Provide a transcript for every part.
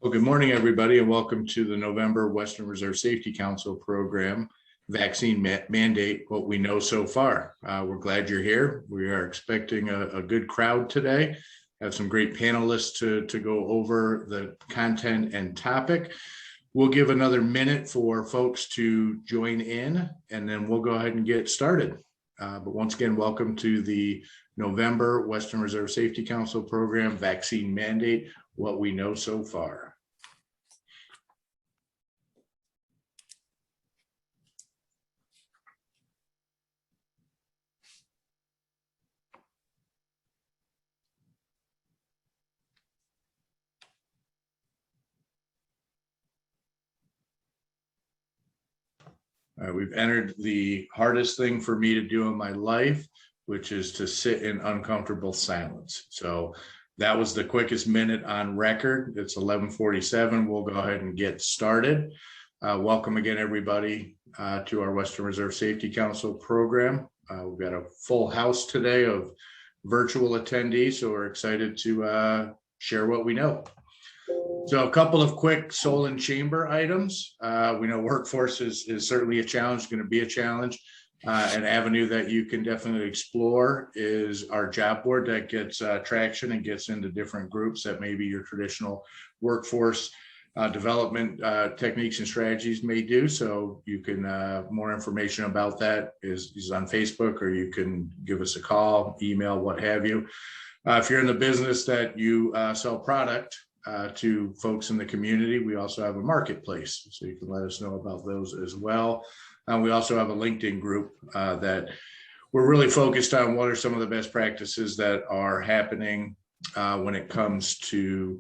Well, good morning, everybody, and welcome to the November Western Reserve Safety Council program, Vaccine Mandate, What We Know So Far. We're glad you're here. We are expecting a good crowd today. Have some great panelists to go over the content and topic. We'll give another minute for folks to join in, and then we'll go ahead and get started. But once again, welcome to the November Western Reserve Safety Council program, Vaccine Mandate, What We Know So Far. We've entered the hardest thing for me to do in my life, which is to sit in uncomfortable silence. So that was the quickest minute on record. It's 11:47. We'll go ahead and get started. Welcome again, everybody, to our Western Reserve Safety Council program. We've got a full house today of virtual attendees, so we're excited to share what we know. So a couple of quick soul and chamber items. We know workforce is certainly a challenge, going to be a challenge. An avenue that you can definitely explore is our job board that gets traction and gets into different groups that maybe your traditional workforce development techniques and strategies may do. So you can, more information about that is on Facebook, or you can give us a call, email, what have you. If you're in the business that you sell product, to folks in the community, we also have a marketplace, so you can let us know about those as well. We also have a LinkedIn group that we're really focused on what are some of the best practices that are happening when it comes to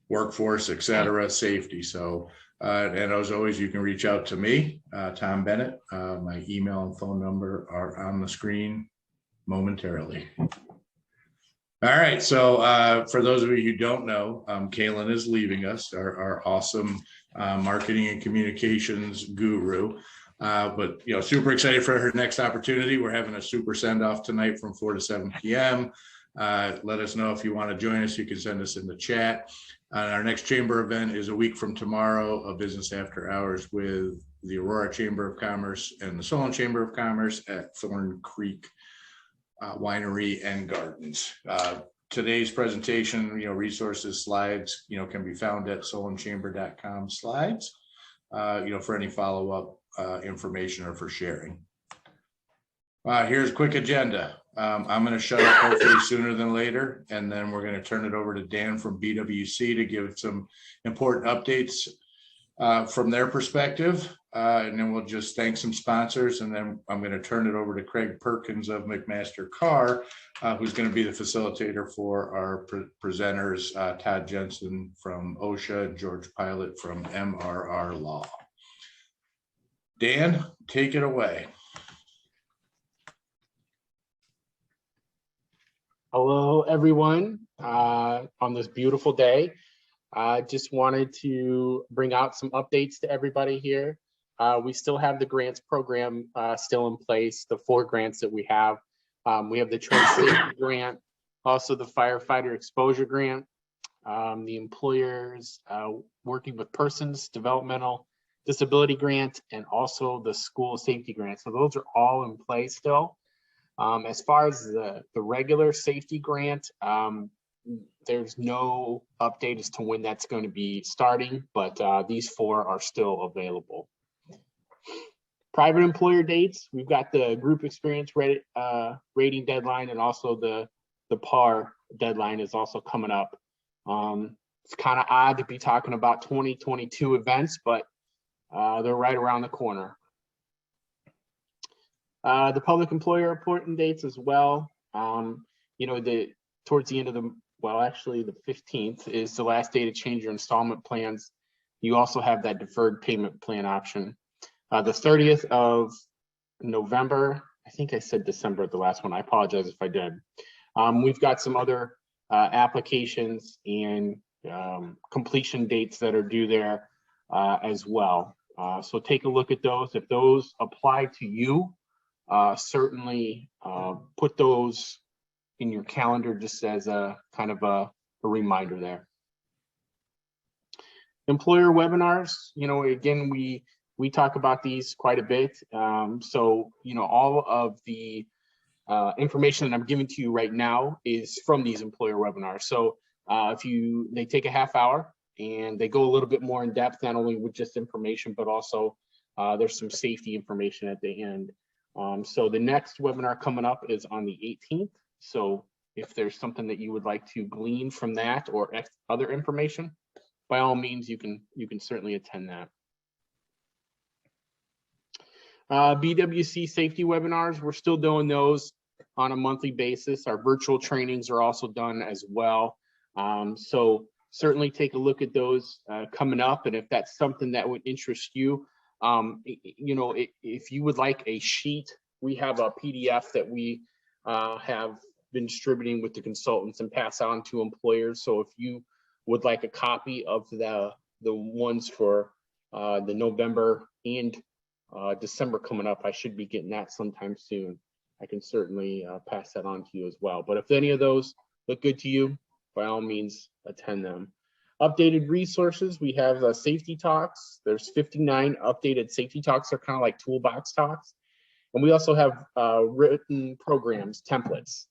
workforce, et cetera, safety. So, and as always, you can reach out to me, Tom Bennett. My email and phone number are on the screen momentarily. All right, so for those of you who don't know, Kaylin is leaving us, our awesome marketing and communications guru. But super excited for her next opportunity. We're having a super send-off tonight from 4 to 7 p.m. Let us know if you want to join us. You can send us in the chat. Our next chamber event is a week from tomorrow, a business after hours with the Aurora Chamber of Commerce and the Solon Chamber of Commerce at Thorn Creek Winery and Gardens. Today's presentation, resources, slides, can be found at solonchamber.com/slides, for any follow-up information or for sharing. Here's a quick agenda. I'm going to shut up hopefully sooner than later, and then we're going to turn it over to Dan from BWC to give some important updates from their perspective, and then we'll just thank some sponsors, and then I'm going to turn it over to Craig Perkins of McMaster Carr, who's going to be the facilitator for our presenters, Todd Jensen from OSHA and George Pilot from MRR Law. Dan, take it away. Hello, everyone, on this beautiful day. I just wanted to bring out some updates to everybody here. We still have the grants program still in place, the 4 grants that we have. We have the Trade Safety Grant, also the Firefighter Exposure Grant, the Employers Working with Persons Developmental Disability Grant, and also the School Safety Grant. So those are all in place still. As far as the regular safety grant, there's no update as to when that's going to be starting, but these 4 are still available. Private employer dates, we've got the group experience rating deadline, and also the PAR deadline is also coming up. It's kind of odd to be talking about 2022 events, but they're right around the corner. The public employer reporting dates as well. Towards the end of actually the 15th is the last day to change your installment plans. You also have that deferred payment plan option. The 30th of November, I think I said December, the last one. I apologize if I did. We've got some other applications and completion dates that are due there as well. So take a look at those. If those apply to you, certainly put those in your calendar just as a kind of a reminder there. Employer webinars, again, we talk about these quite a bit. So, all of the information that I'm giving to you right now is from these employer webinars. So they take a half hour and they go a little bit more in depth, not only with just information, but also there's some safety information at the end. So the next webinar coming up is on the 18th. So if there's something that you would like to glean from that or other information, by all means, you can certainly attend that. BWC safety webinars, we're still doing those on a monthly basis. Our virtual trainings are also done as well. So certainly take a look at those coming up. And if that's something that would interest you, if you would like a sheet, we have a PDF that we have been distributing with the consultants and pass on to employers. So if you would like a copy of the ones for the November and December coming up, I should be getting that sometime soon. I can certainly pass that on to you as well. But if any of those look good to you, by all means, attend them. Updated resources, we have safety talks. There's 59 updated safety talks. They're kind of like toolbox talks. And we also have written programs, templates.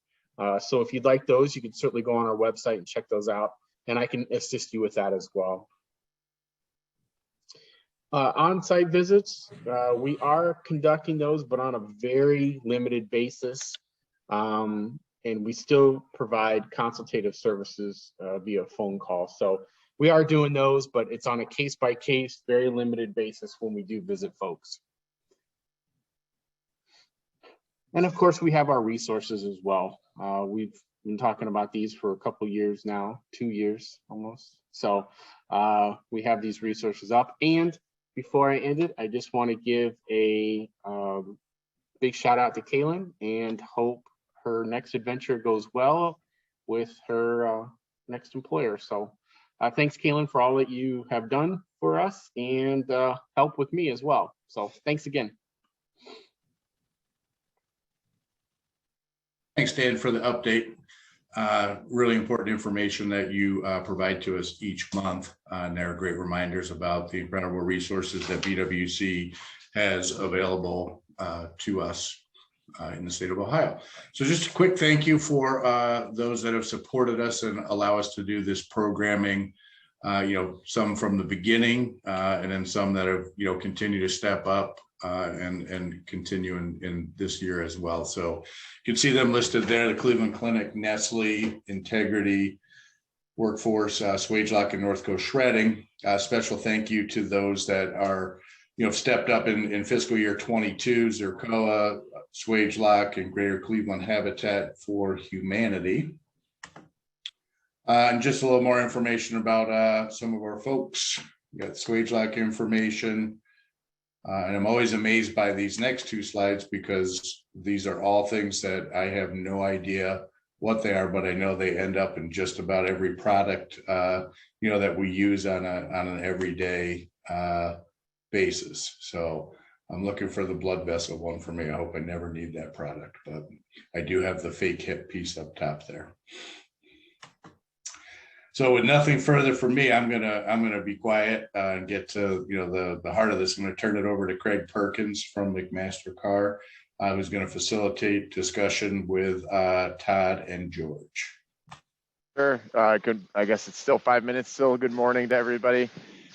So if you'd like those, you can certainly go on our website and check those out. And I can assist you with that as well. On-site visits, we are conducting those, but on a very limited basis. And we still provide consultative services via phone call. So we are doing those, but it's on a case-by-case, very limited basis when we do visit folks. And of course, we have our resources as well. We've been talking about these for a couple years now, 2 years almost. So we have these resources up. And before I end it, I just want to give a big shout out to Kaylin and hope her next adventure goes well with her next employer. So thanks, Kaylin, for all that you have done for us and help with me as well. So thanks again. Thanks, Dan, for the update. Really important information that you provide to us each month. And there are great reminders about the incredible resources that BWC has available to us in the state of Ohio. So just a quick thank you for those that have supported us and allow us to do this programming, some from the beginning and then some that have, continue to step up and continue in this year as well. So you can see them listed there: the Cleveland Clinic, Nestle, Integrity, Workforce, Swagelock, and North Coast Shredding. Special thank you to those that are, stepped up in fiscal year 22, Zercoa, Swagelock, and Greater Cleveland Habitat for Humanity. And just a little more information about some of our folks. We got Swagelock information. And I'm always amazed by these next two slides because these are all things that I have no idea what they are, but I know they end up in just about every product, that we use on an everyday basis. So I'm looking for the blood vessel one for me. I hope I never need that product, but I do have the fake hip piece up top there. So with nothing further from me, I'm gonna be quiet and get to the heart of this. I'm gonna turn it over to Craig Perkins from McMaster Carr, who's going to facilitate discussion with Todd and George. Sure. Good. I guess it's still 5 minutes. Still good morning to everybody.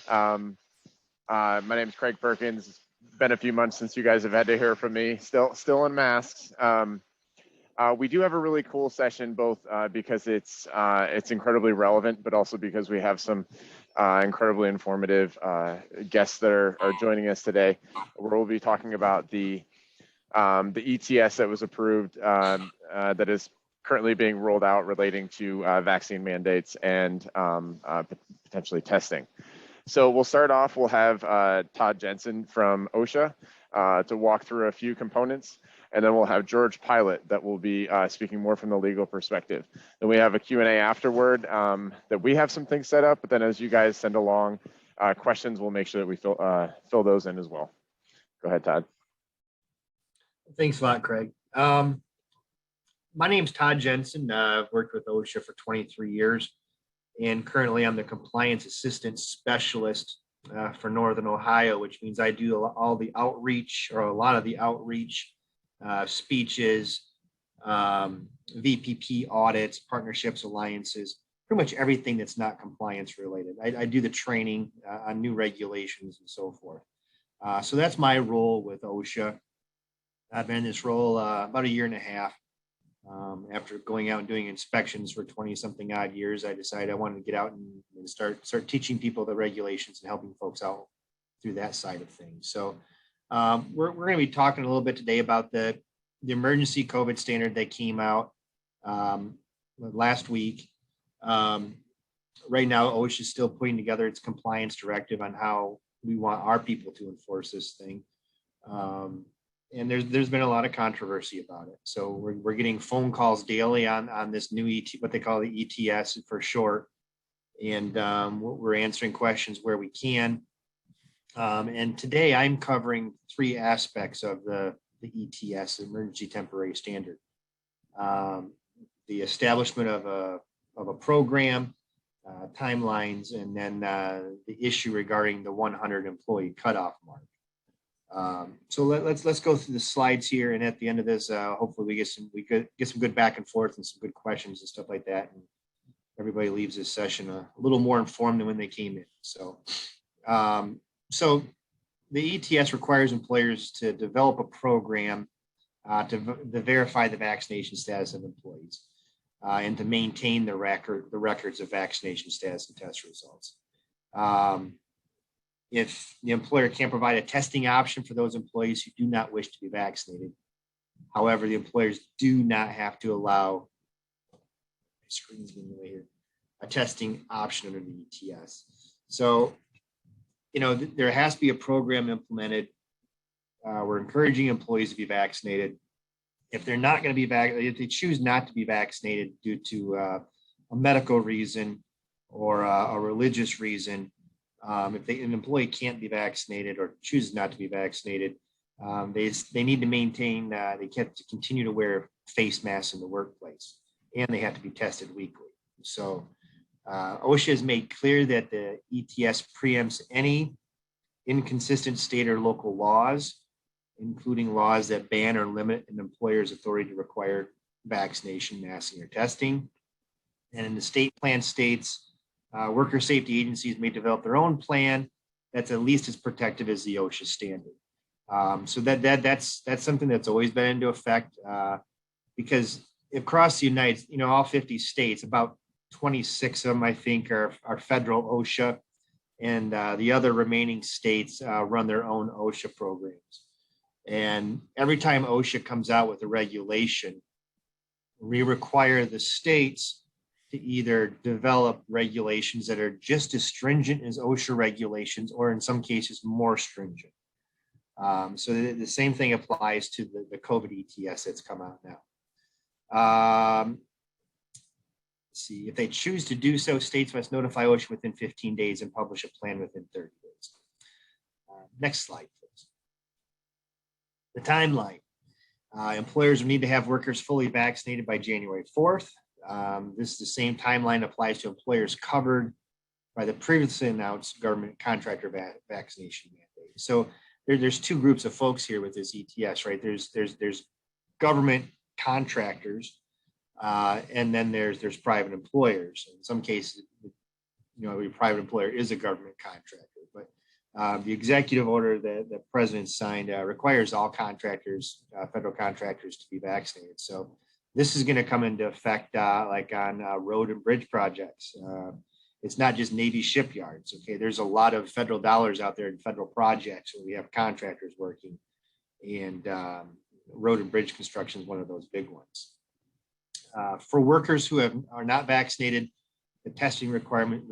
My name is Craig Perkins. It's been a few months since you guys have had to hear from me. Still in masks. We do have a really cool session, both because it's incredibly relevant, but also because we have some incredibly informative guests that are joining us today. Where we'll be talking about the ETS that was approved that is currently being rolled out relating to vaccine mandates and potentially testing. So we'll start off, we'll have Todd Jensen from OSHA to walk through a few components, and then we'll have George Pilot that will be speaking more from the legal perspective. Then we have a Q&A afterward that we have some things set up, but then as you guys send along questions, we'll make sure that we fill those in as well. Go ahead, Todd. Thanks a lot, Craig. My name's Todd Jensen. I've worked with OSHA for 23 years. And currently I'm the compliance assistant specialist for Northern Ohio, which means I do all the outreach, or a lot of the outreach, speeches, VPP audits, partnerships, alliances, pretty much everything that's not compliance related. I do the training on new regulations and so forth. So that's my role with OSHA. I've been in this role about a year and a half. After going out and doing inspections for 20 something odd years, I decided I wanted to get out and start teaching people the regulations and helping folks out through that side of things. So we're going to be talking a little bit today about the emergency COVID standard that came out last week. Right now, OSHA is still putting together its compliance directive on how we want our people to enforce this thing. And there's been a lot of controversy about it. So we're getting phone calls daily on this new what they call the ETS for short. And we're answering questions where we can. And today I'm covering 3 aspects of the ETS, Emergency Temporary Standard. The establishment of a program, timelines, and then the issue regarding the 100 employee cutoff mark. So let's go through the slides here, and at the end of this, hopefully we could get some good back and forth and some good questions and stuff like that, and everybody leaves this session a little more informed than when they came in. So, so the ETS requires employers to develop a program to verify the vaccination status of employees and to maintain the records of vaccination status and test results. If the employer can't provide a testing option for those employees who do not wish to be vaccinated, however, the employers do not have to allow a testing option under the ETS. So, there has to be a program implemented. We're encouraging employees to be vaccinated. If they're not going to be vaccinated, if they choose not to be vaccinated due to a medical reason or a religious reason, if an employee can't be vaccinated or chooses not to be vaccinated, they need to maintain, they have to continue to wear face masks in the workplace, and they have to be tested weekly. So OSHA has made clear that the ETS preempts any inconsistent state or local laws, including laws that ban or limit an employer's authority to require vaccination, masking, or testing. And in the state plan states, worker safety agencies may develop their own plan that's at least as protective as the OSHA standard. So that's something that's always been into effect because across the United, all 50 states, about 26 of them, I think, are federal OSHA, and the other remaining states run their own OSHA programs. And every time OSHA comes out with a regulation, we require the states to either develop regulations that are just as stringent as OSHA regulations, or in some cases more stringent. So the same thing applies to the COVID ETS that's come out now. Let's see, if they choose to do so, states must notify OSHA within 15 days and publish a plan within 30 days. Next slide, please. The timeline. Employers will need to have workers fully vaccinated by January 4th. This is the same timeline applies to employers covered by the previously announced government contractor vaccination mandate. So there's 2 groups of folks here with this ETS, right? There's government contractors, and then there's private employers. In some cases, a private employer is a government contractor, but the executive order that the president signed requires all contractors, federal contractors, to be vaccinated. So this is going to come into effect like on road and bridge projects. It's not just Navy shipyards. Okay, there's a lot of federal dollars out there in federal projects where we have contractors working, and road and bridge construction is one of those big ones. For workers who are not vaccinated, the testing requirement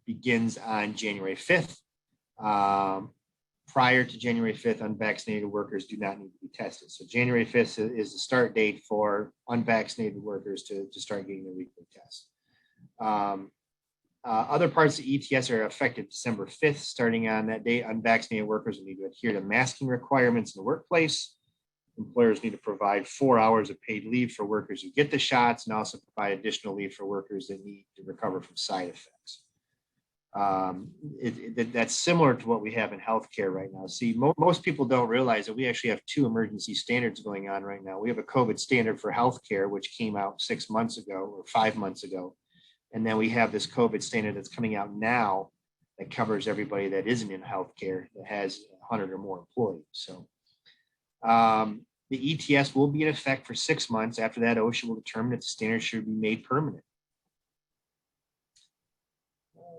begins on January 5th. Prior to January 5th, unvaccinated workers do not need to be tested. So January 5th is the start date for unvaccinated workers to start getting their weekly test. Other parts of ETS are effective December 5th. Starting on that date, unvaccinated workers will need to adhere to masking requirements in the workplace. employers need to provide 4 hours of paid leave for workers who get the shots, and also provide additional leave for workers that need to recover from side effects. That's similar to what we have in healthcare right now. See, most people don't realize that we actually have 2 emergency standards going on right now. We have a COVID standard for healthcare, which came out 6 months ago or 5 months ago. And then we have this COVID standard that's coming out now that covers everybody that isn't in healthcare that has 100 or more employees. So the ETS will be in effect for 6 months. After that, OSHA will determine if the standard should be made permanent.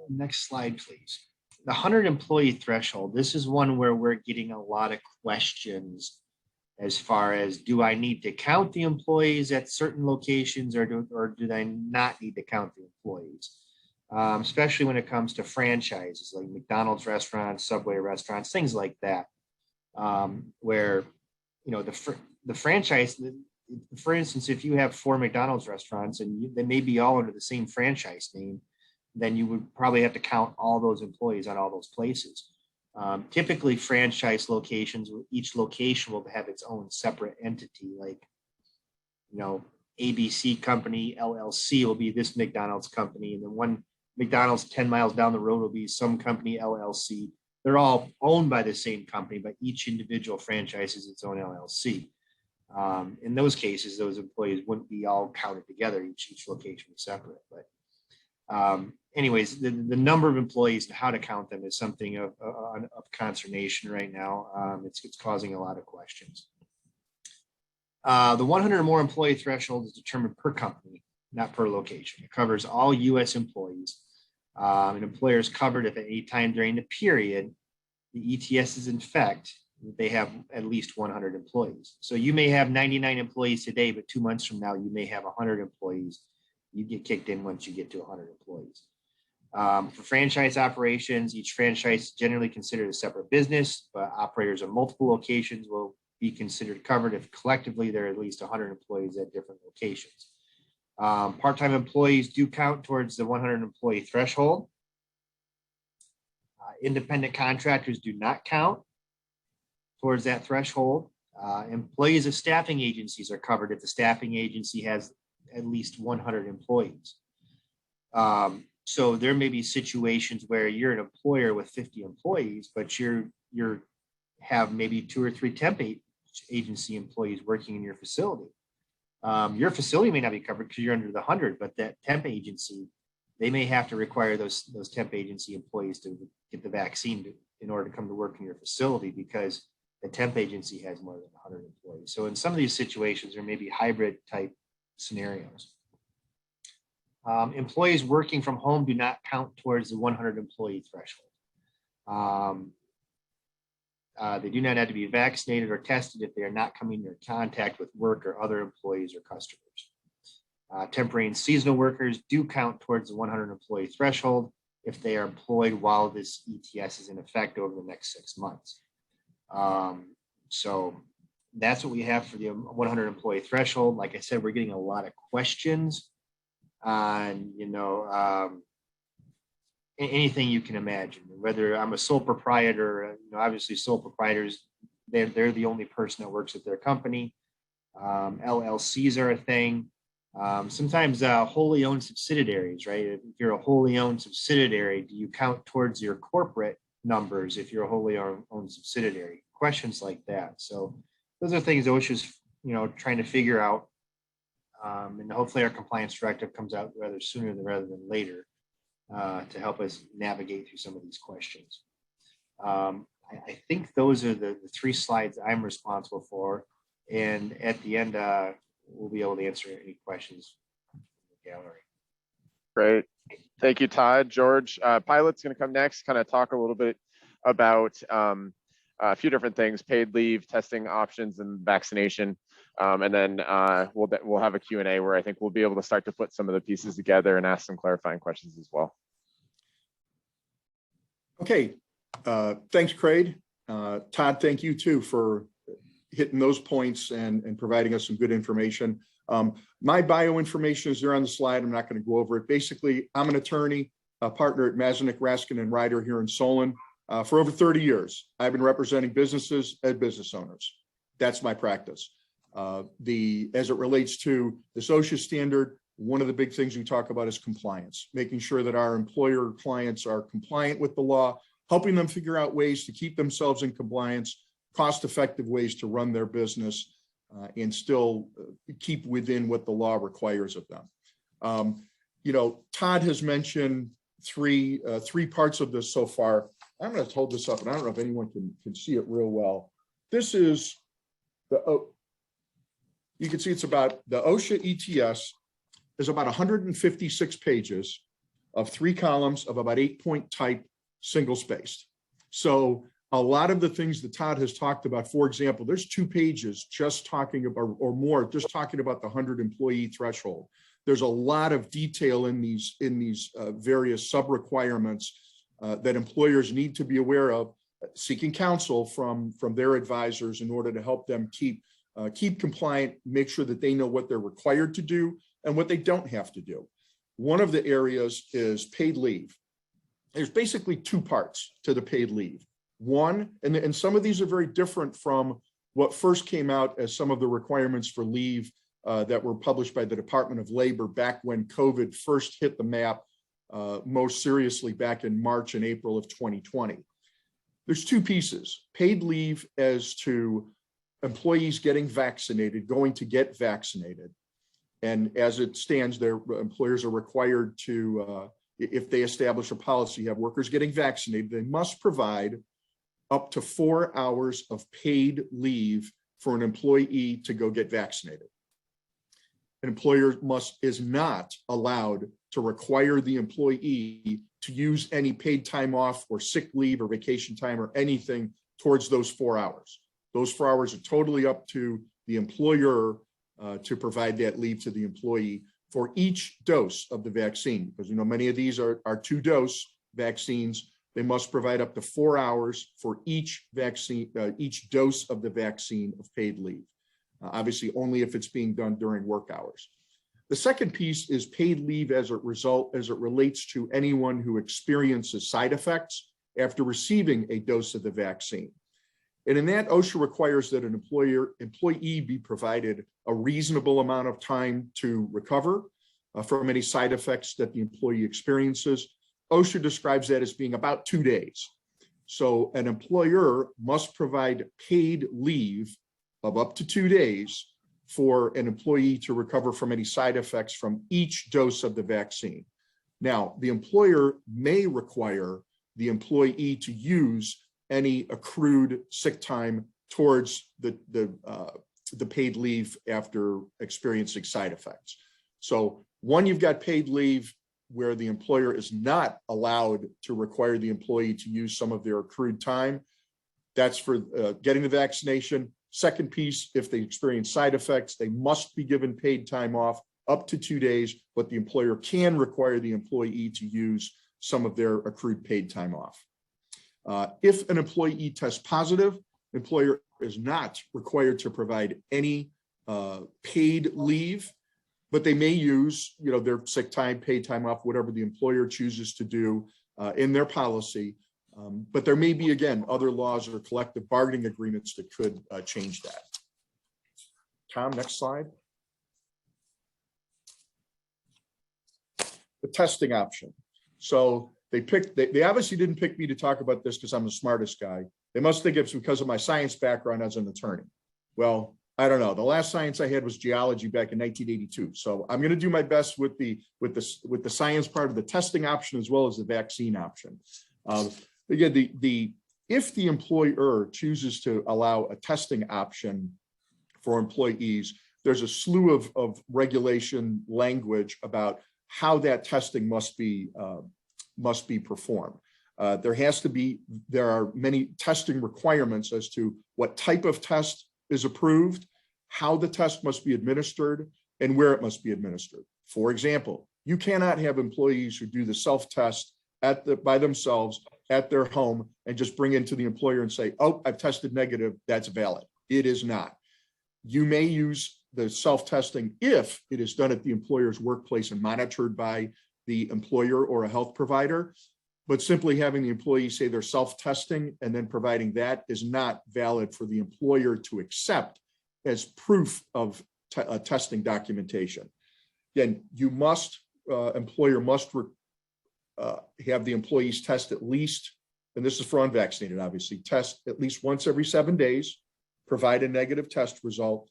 Next slide, please. The 100 employee threshold. This is one where we're getting a lot of questions as far as, do I need to count the employees at certain locations, or do I not need to count the employees? Especially when it comes to franchises like McDonald's restaurants, Subway restaurants, things like that, where, you know, the franchise, for instance, if you have 4 McDonald's restaurants and they may be all under the same franchise name, then you would probably have to count all those employees on all those places. Typically, franchise locations, each location will have its own separate entity, like, you know, ABC Company, LLC will be this McDonald's company, and then one McDonald's 10 miles down the road will be some company, LLC. They're all owned by the same company, but each individual franchise is its own LLC. In those cases, those employees wouldn't be all counted together. Each location is separate. But anyways, the number of employees and how to count them is something of consternation right now. It's causing a lot of questions. The 100 or more employee threshold is determined per company, not per location. It covers all U.S. employees. And employers covered if at any time during the period the ETS is in effect, they have at least 100 employees. So you may have 99 employees today, but 2 months from now, you may have 100 employees. You get kicked in once you get to 100 employees. For franchise operations, each franchise is generally considered a separate business, but operators of multiple locations will be considered covered if collectively there are at least 100 employees at different locations. Part-time employees do count towards the 100 employee threshold. Independent contractors do not count towards that threshold. Employees of staffing agencies are covered if the staffing agency has at least 100 employees. So there may be situations where you're an employer with 50 employees, but you have maybe 2 or 3 temp agency employees working in your facility. Your facility may not be covered because you're under the 100, but that temp agency, they may have to require those temp agency employees to get the vaccine in order to come to work in your facility because the temp agency has more than 100 employees. So in some of these situations, there may be hybrid type scenarios. Employees working from home do not count towards the 100 employee threshold. They do not have to be vaccinated or tested if they are not coming into contact with work or other employees or customers. Temporary and seasonal workers do count towards the 100 employee threshold if they are employed while this ETS is in effect over the next 6 months. So that's what we have for the 100 employee threshold. Like I said, we're getting a lot of questions on, anything you can imagine, whether I'm a sole proprietor, obviously sole proprietors, they're the only person that works at their company. LLCs are a thing. Sometimes wholly owned subsidiaries, right? If you're a wholly owned subsidiary, do you count towards your corporate numbers if you're a wholly owned subsidiary? Questions like that. So those are things OSHA's, trying to figure out. And hopefully our compliance directive comes out rather sooner rather than later to help us navigate through some of these questions. I think those are the 3 slides I'm responsible for. And at the end, we'll be able to answer any questions in the gallery. Great. Thank you, Todd. George, Pilot's going to come next, kind of talk a little bit about a few different things, paid leave, testing options, and vaccination. And then we'll have a Q&A where I think we'll be able to start to put some of the pieces together and ask some clarifying questions as well. Okay, thanks, Craig. Todd, thank you too for hitting those points and providing us some good information. My bio information is there on the slide. I'm not going to go over it. Basically, I'm an attorney, a partner at Mazanik, Raskin and Ryder here in Solon for over 30 years. I've been representing businesses and business owners. That's my practice. As it relates to this OSHA standard, one of the big things we talk about is compliance, making sure that our employer clients are compliant with the law, helping them figure out ways to keep themselves in compliance, cost-effective ways to run their business, and still keep within what the law requires of them. Todd has mentioned three parts of this so far. I'm going to hold this up, and I don't know if anyone can see it real well. This is you can see it's about the OSHA ETS is about 156 pages of 3 columns of about 8-point type, single spaced. So a lot of the things that Todd has talked about, for example, there's 2 pages just talking about, or more, just talking about the 100 employee threshold. There's a lot of detail in these various sub requirements that employers need to be aware of, seeking counsel from their advisors in order to help them keep compliant, make sure that they know what they're required to do and what they don't have to do. One of the areas is paid leave. There's basically 2 parts to the paid leave. One, and some of these are very different from what first came out as some of the requirements for leave that were published by the Department of Labor back when COVID first hit the map most seriously back in March and April of 2020. There's 2 pieces: paid leave as to employees getting vaccinated, going to get vaccinated. And as it stands, their employers are required to, if they establish a policy, have workers getting vaccinated, they must provide up to 4 hours of paid leave for an employee to go get vaccinated. An employer is not allowed to require the employee to use any paid time off or sick leave or vacation time or anything towards those 4 hours. Those 4 hours are totally up to the employer to provide that leave to the employee for each dose of the vaccine, because many of these are 2-dose vaccines. They must provide up to 4 hours for each vaccine, each dose of the vaccine of paid leave. Obviously, only if it's being done during work hours. The second piece is paid leave as it relates to anyone who experiences side effects after receiving a dose of the vaccine. And in that, OSHA requires that an employee be provided a reasonable amount of time to recover from any side effects that the employee experiences. OSHA describes that as being about 2 days. So an employer must provide paid leave of up to 2 days for an employee to recover from any side effects from each dose of the vaccine. Now, the employer may require the employee to use any accrued sick time towards the paid leave after experiencing side effects. So one, you've got paid leave where the employer is not allowed to require the employee to use some of their accrued time. That's for getting the vaccination. Second piece, if they experience side effects, they must be given paid time off up to 2 days, but the employer can require the employee to use some of their accrued paid time off. If an employee tests positive, the employer is not required to provide any paid leave, but they may use their sick time, paid time off, whatever the employer chooses to do in their policy. But there may be, again, other laws or collective bargaining agreements that could change that. Tom, next slide. The testing option. So they obviously didn't pick me to talk about this because I'm the smartest guy. They must think it's because of my science background as an attorney. Well, I don't know. The last science I had was geology back in 1982. So I'm going to do my best with the science part of the testing option as well as the vaccine option. Again, if the employer chooses to allow a testing option for employees, there's a slew of regulation language about how that testing must be performed. There are many testing requirements as to what type of test is approved, how the test must be administered, and where it must be administered. For example, you cannot have employees who do the self-test by themselves at their home and just bring it to the employer and say, "Oh, I've tested negative, that's valid." It is not. You may use the self-testing if it is done at the employer's workplace and monitored by the employer or a health provider. But simply having the employee say they're self-testing and then providing that is not valid for the employer to accept as proof of testing documentation. Again, employer must have the employees test at least, and this is for unvaccinated, obviously, test at least once every 7 days, provide a negative test result,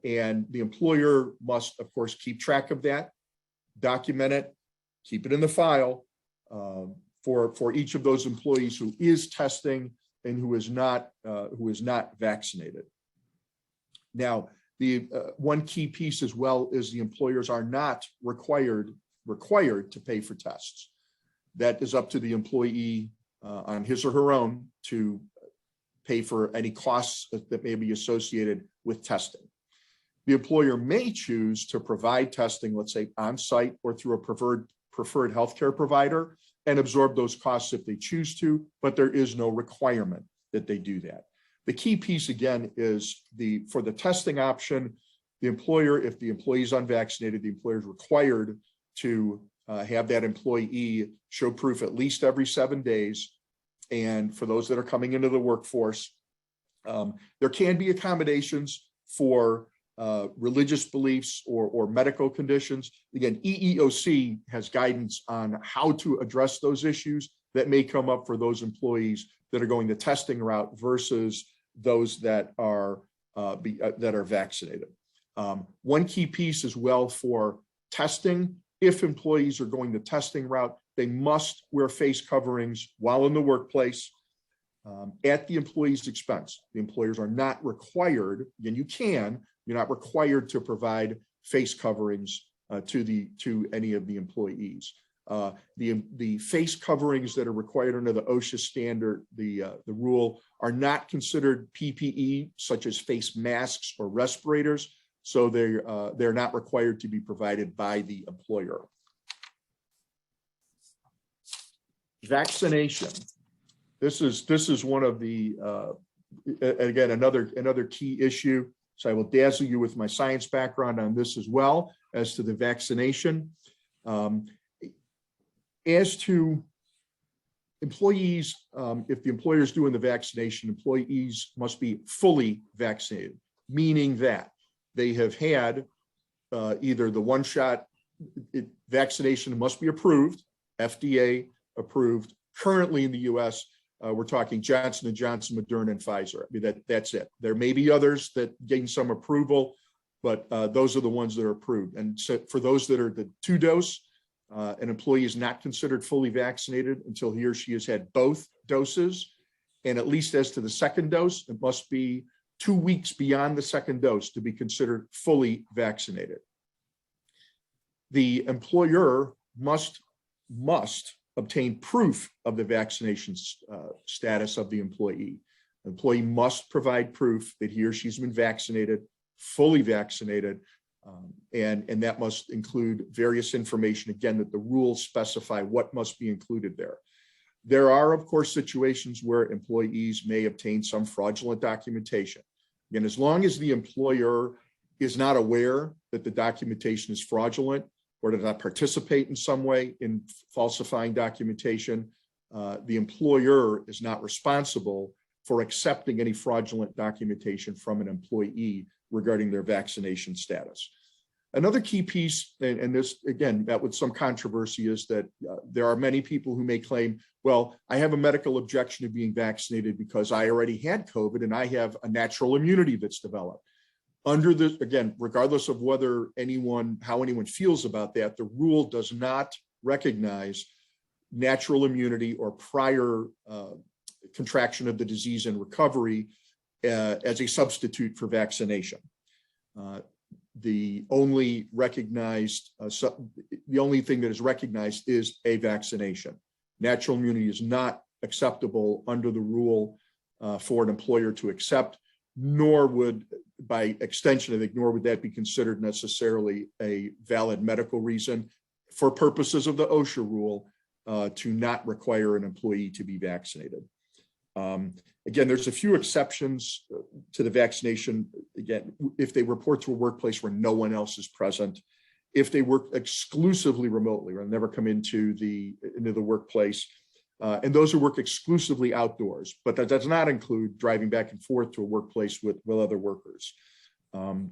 and the employer must, of course, keep track of that, document it, keep it in the file for each of those employees who is testing and who is not vaccinated. Now, the one key piece as well is the employers are not required to pay for tests. That is up to the employee on his or her own to pay for any costs that may be associated with testing. The employer may choose to provide testing, let's say on site or through a preferred healthcare provider, and absorb those costs if they choose to, but there is no requirement that they do that. The key piece again is for the testing option, the employer, if the employee is unvaccinated, the employer is required to have that employee show proof at least every 7 days. And for those that are coming into the workforce, there can be accommodations for religious beliefs or medical conditions. Again, EEOC has guidance on how to address those issues that may come up for those employees that are going the testing route versus those that are vaccinated. One key piece as well for testing, if employees are going the testing route, they must wear face coverings while in the workplace at the employee's expense. The employers are not required, and you're not required to provide face coverings to any of the employees. The face coverings that are required under the OSHA standard, the rule, are not considered PPE, such as face masks or respirators, so they're not required to be provided by the employer. Vaccination. This is one of the again another key issue. So I will dazzle you with my science background on this as well as to the vaccination. As to employees, if the employer is doing the vaccination, employees must be fully vaccinated, meaning that they have had either the one-shot vaccination must be approved, FDA approved. Currently in the US, we're talking Johnson & Johnson, Moderna, and Pfizer. I mean, that's it. There may be others that gain some approval, but those are the ones that are approved. And so for those that are the 2-dose, an employee is not considered fully vaccinated until he or she has had both doses. And at least as to the second dose, it must be 2 weeks beyond the second dose to be considered fully vaccinated. The employer must obtain proof of the vaccination status of the employee. The employee must provide proof that he or she's been vaccinated, fully vaccinated, and that must include various information, again, that the rules specify what must be included there. There are, of course, situations where employees may obtain some fraudulent documentation. And as long as the employer is not aware that the documentation is fraudulent or does not participate in some way in falsifying documentation, the employer is not responsible for accepting any fraudulent documentation from an employee regarding their vaccination status. Another key piece, and this, again, met with some controversy, is that there are many people who may claim, well, I have a medical objection to being vaccinated because I already had COVID and I have a natural immunity that's developed. Under this, again, regardless of how anyone feels about that, the rule does not recognize natural immunity or prior contraction of the disease and recovery as a substitute for vaccination. The only thing that is recognized is a vaccination. Natural immunity is not acceptable under the rule for an employer to accept, nor would, by extension, I think, nor would that be considered necessarily a valid medical reason for purposes of the OSHA rule to not require an employee to be vaccinated. Again, there's a few exceptions to the vaccination. Again, if they report to a workplace where no one else is present, if they work exclusively remotely or never come into the workplace. And those who work exclusively outdoors, but that does not include driving back and forth to a workplace with other workers. And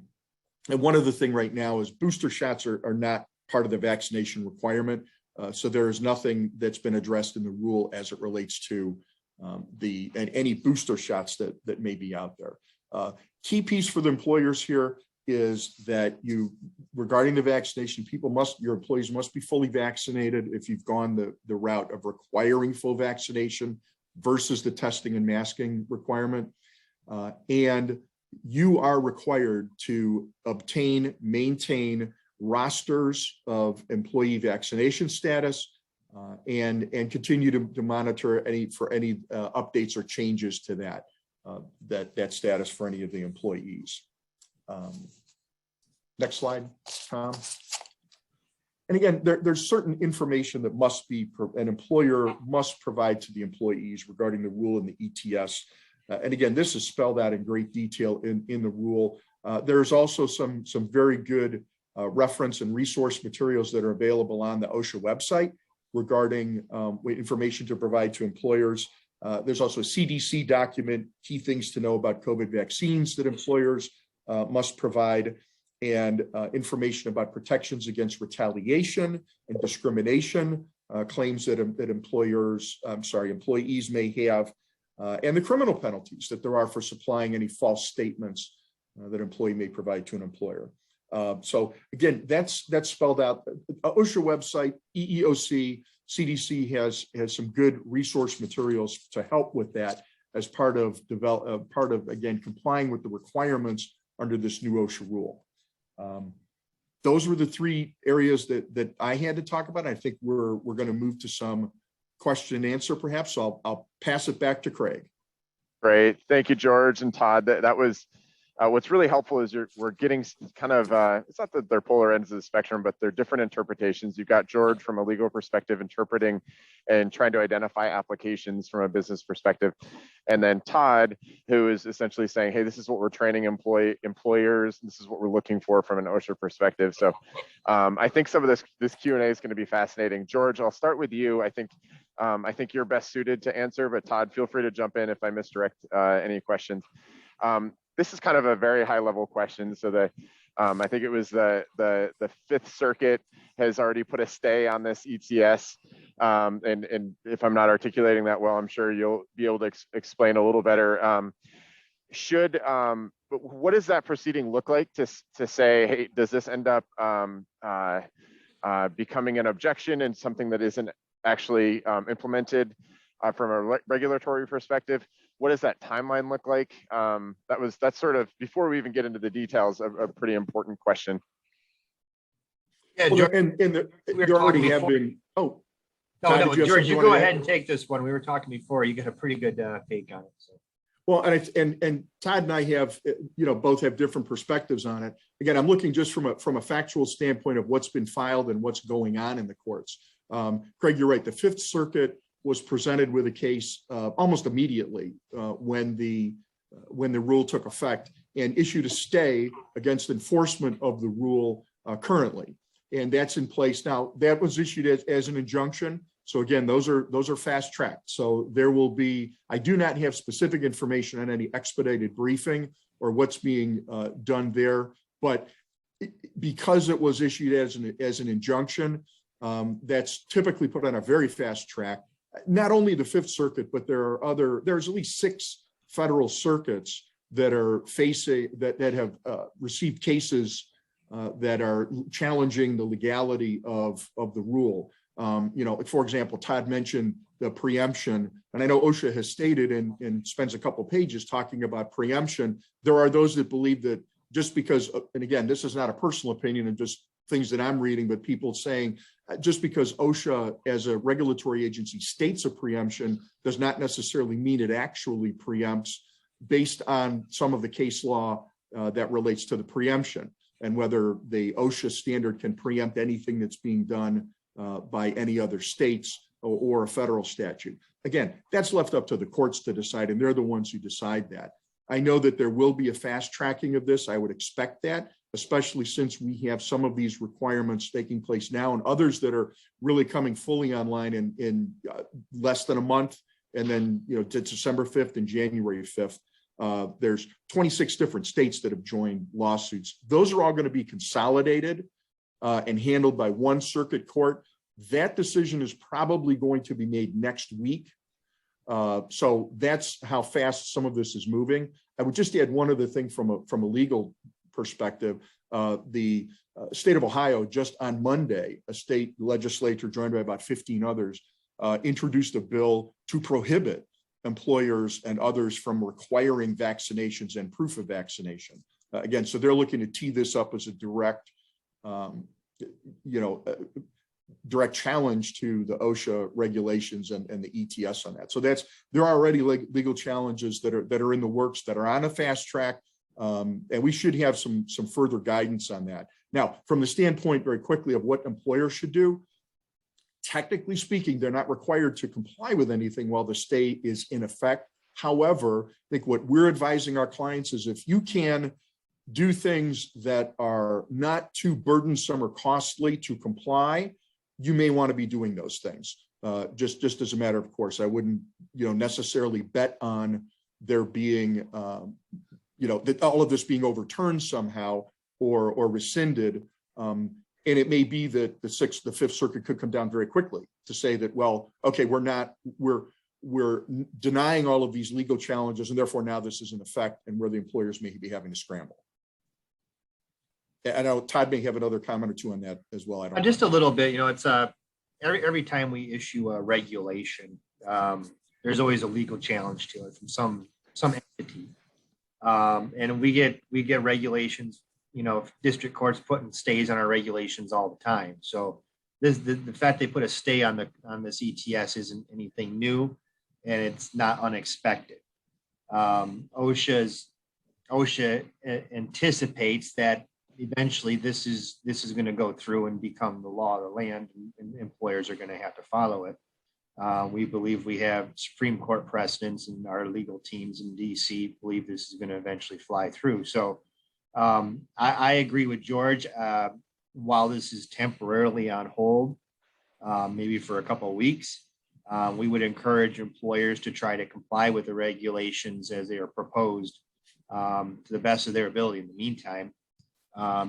one other thing right now is booster shots are not part of the vaccination requirement. So there is nothing that's been addressed in the rule as it relates to any booster shots that may be out there. Key piece for the employers here is that regarding the vaccination, your employees must be fully vaccinated if you've gone the route of requiring full vaccination versus the testing and masking requirement. And you are required to maintain rosters of employee vaccination status and continue to monitor any updates or changes to that status for any of the employees. Next slide, Tom. And again, there's certain information that an employer must provide to the employees regarding the rule and the ETS. And again, this is spelled out in great detail in the rule. There's also some very good reference and resource materials that are available on the OSHA website regarding information to provide to employers. There's also a CDC document, key things to know about COVID vaccines that employers must provide, and information about protections against retaliation and discrimination, claims that employees may have, and the criminal penalties that there are for supplying any false statements that an employee may provide to an employer. So again, that's spelled out. OSHA website, EEOC, CDC has some good resource materials to help with that as part of again complying with the requirements under this new OSHA rule. Those were the three areas that I had to talk about. I think we're going to move to some question and answer, perhaps. So I'll pass it back to Craig. Great, thank you, George and Todd. That was what's really helpful is we're getting kind of, it's not that they're polar ends of the spectrum, but they're different interpretations. You've got George from a legal perspective interpreting and trying to identify applications from a business perspective. And then Todd, who is essentially saying, hey, this is what we're training employers. This is what we're looking for from an OSHA perspective. So I think some of this Q&A is going to be fascinating. George, I'll start with you. I think you're best suited to answer, but Todd, feel free to jump in if I misdirect any questions. This is kind of a very high level question. So I think it was the Fifth Circuit has already put a stay on this ETS. And if I'm not articulating that well, I'm sure you'll be able to explain a little better. What does that proceeding look like to say, hey, does this end up becoming an objection and something that isn't actually implemented from a regulatory perspective? What does that timeline look like? That's sort of, before we even get into the details, a pretty important question. Yeah, Well, George, there already have been. Oh, no, George, you go ahead and take this one. We were talking before. You got a pretty good take on it. So. Well, and Todd and I have, both have different perspectives on it. Again, I'm looking just from a factual standpoint of what's been filed and what's going on in the courts. Craig, you're right. The Fifth Circuit was presented with a case almost immediately when the rule took effect and issued a stay against enforcement of the rule currently. And that's in place now. That was issued as an injunction. So again, those are fast tracked. So there will be, I do not have specific information on any expedited briefing or what's being done there, but because it was issued as an injunction, that's typically put on a very fast track. Not only the Fifth Circuit, but there's at least 6 federal circuits that are that have received cases that are challenging the legality of the rule. For example, Todd mentioned the preemption, and I know OSHA has stated and spends a couple pages talking about preemption. There are those that believe that just because, and again, this is not a personal opinion and just things that I'm reading, but people saying just because OSHA as a regulatory agency states a preemption does not necessarily mean it actually preempts based on some of the case law that relates to the preemption and whether the OSHA standard can preempt anything that's being done by any other states or a federal statute. Again, that's left up to the courts to decide, and they're the ones who decide that. I know that there will be a fast tracking of this. I would expect that especially since we have some of these requirements taking place now and others that are really coming fully online in less than a month. And then, to December 5th and January 5th, there's 26 different states that have joined lawsuits. Those are all going to be consolidated and handled by one circuit court. That decision is probably going to be made next week. So that's how fast some of this is moving. I would just add one other thing from a legal perspective. The state of Ohio, just on Monday, a state legislature joined by about 15 others, introduced a bill to prohibit employers and others from requiring vaccinations and proof of vaccination. Again, so they're looking to tee this up as a direct, direct challenge to the OSHA regulations and the ETS on that. So there are already legal challenges that are in the works, that are on a fast track, and we should have some further guidance on that. Now, from the standpoint very quickly of what employers should do, technically speaking, they're not required to comply with anything while the stay is in effect. However, I think what we're advising our clients is if you can do things that are not too burdensome or costly to comply, you may want to be doing those things. Just as a matter of course, I wouldn't, necessarily bet on there being, that all of this being overturned somehow or rescinded. And it may be that the Fifth Circuit could come down very quickly to say that, well, okay, we're denying all of these legal challenges, and therefore now this is in effect, and where the employers may be having to scramble. I know Todd may have another comment or two on that as well. I don't just a little bit. It's every time we issue a regulation, there's always a legal challenge to it from some entity, and we get regulations. District courts putting stays on our regulations all the time. So the fact they put a stay on this ETS isn't anything new, and it's not unexpected. OSHA anticipates that eventually this is going to go through and become the law of the land, and employers are going to have to follow it. We believe we have Supreme Court precedents, and our legal teams in DC believe this is going to eventually fly through. So I agree with George. While this is temporarily on hold, maybe for a couple of weeks, we would encourage employers to try to comply with the regulations as they are proposed to the best of their ability in the meantime,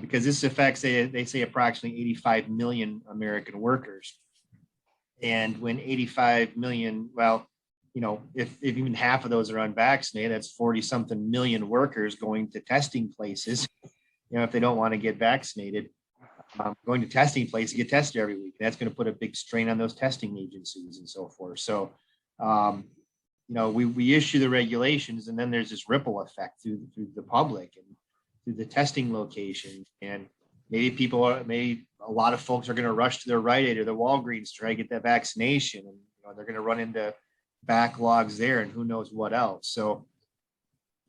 because this affects, they say, approximately 85 million American workers. And when 85 million, well, if even half of those are unvaccinated, that's 40 something million workers going to testing places. If they don't want to get vaccinated, going to testing places, get tested every week. That's going to put a big strain on those testing agencies and so forth. So, we issue the regulations, and then there's this ripple effect through the public and through the testing location. And maybe a lot of folks are going to rush to their Rite Aid or the Walgreens to try to get that vaccination, and they're going to run into backlogs there and who knows what else. So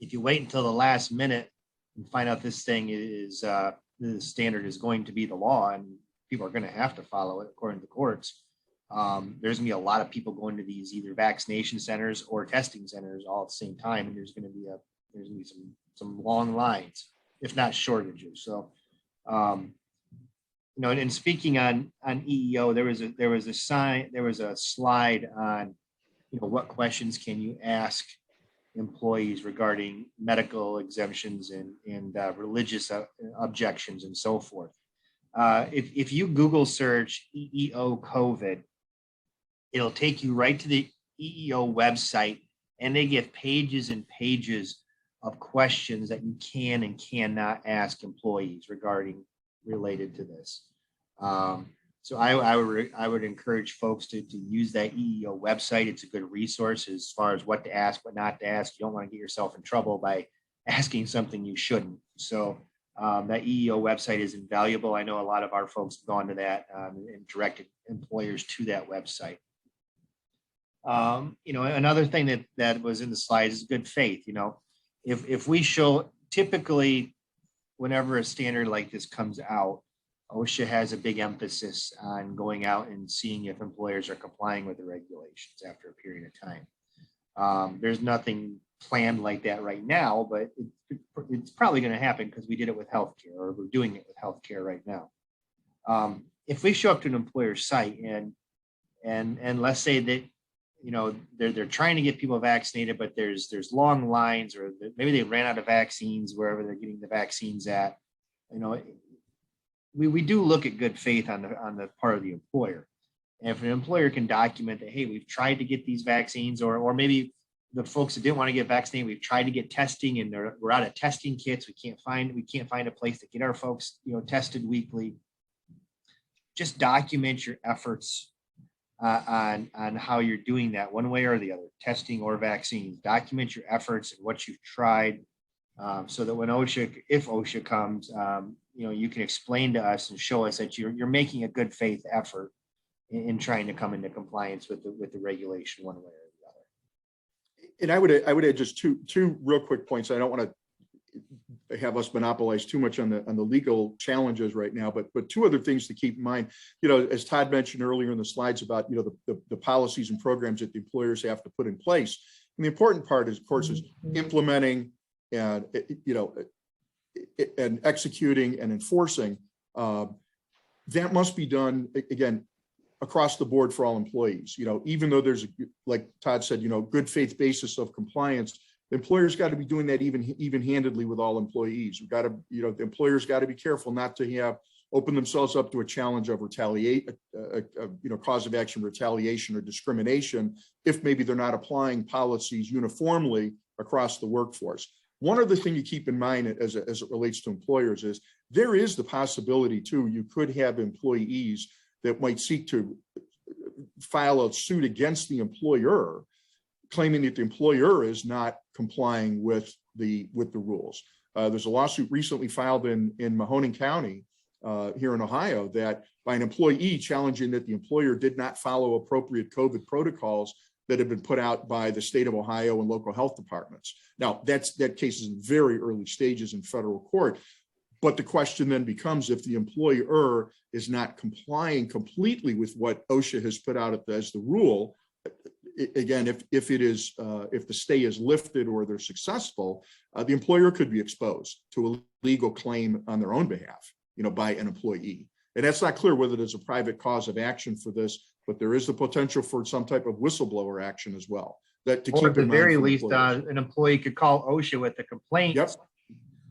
if you wait until the last minute and find out this thing is the standard is going to be the law and people are going to have to follow it according to the courts, there's going to be a lot of people going to these either vaccination centers or testing centers all at the same time, and there's going to be some long lines, if not shortages. So and speaking on EEO, there was a slide on what questions can you ask employees regarding medical exemptions and religious objections and so forth. If you Google search EEO COVID, it'll take you right to the EEO website, and they give pages and pages of questions that you can and cannot ask employees related to this. So I would encourage folks to use that EEO website. It's a good resource as far as what to ask, what not to ask. You don't want to get yourself in trouble by asking something you shouldn't. So that EEO website is invaluable. I know a lot of our folks have gone to that and directed employers to that website. Another thing that was in the slides is good faith. If we show, typically, whenever a standard like this comes out, OSHA has a big emphasis on going out and seeing if employers are complying with the regulations after a period of time. There's nothing planned like that right now, but it's probably going to happen because we did it with healthcare, or we're doing it with healthcare right now. If we show up to an employer's site and let's say that, you know, they're trying to get people vaccinated, but there's long lines, or maybe they ran out of vaccines wherever they're getting the vaccines at. You know, we do look at good faith on the part of the employer. And if an employer can document that, hey, we've tried to get these vaccines, or maybe the folks that didn't want to get vaccinated, we've tried to get testing and we're out of testing kits. We can't find a place to get our folks, you know, tested weekly. Just document your efforts on how you're doing that one way or the other, testing or vaccines. Document your efforts and what you've tried, so that when if OSHA comes, you know, you can explain to us and show us that you're making a good faith effort in trying to come into compliance with the regulation one way or the other. And I would add just two real quick points. I don't want to have us monopolize too much on the legal challenges right now, but two other things to keep in mind. You know, as Todd mentioned earlier in the slides about, you know, the policies and programs that the employers have to put in place. And the important part is, of course, is implementing and, you know, and executing and enforcing. That must be done, again, across the board for all employees. You know, even though there's, like Todd said, you know, good faith basis of compliance, the employer's got to be doing that even handedly with all employees. We've got to, you know, the employer's got to be careful not to open themselves up to a challenge of you know, cause of action, retaliation, or discrimination if maybe they're not applying policies uniformly across the workforce. One other thing you keep in mind as it relates to employers is there is the possibility too, you could have employees that might seek to file a suit against the employer, claiming that the employer is not complying with the rules. There's a lawsuit recently filed in Mahoning County here in Ohio that by an employee challenging that the employer did not follow appropriate COVID protocols that have been put out by the state of Ohio and local health departments. Now, that case is in very early stages in federal court. But the question then becomes, if the employer is not complying completely with what OSHA has put out as the rule, again, if the stay is lifted or they're successful, the employer could be exposed to a legal claim on their own behalf, you know, by an employee. And that's not clear whether there's a private cause of action for this, but there is the potential for some type of whistleblower action as well. That to Or keep at the in mind very for least, employers. an employee could call OSHA with a complaint. Yep.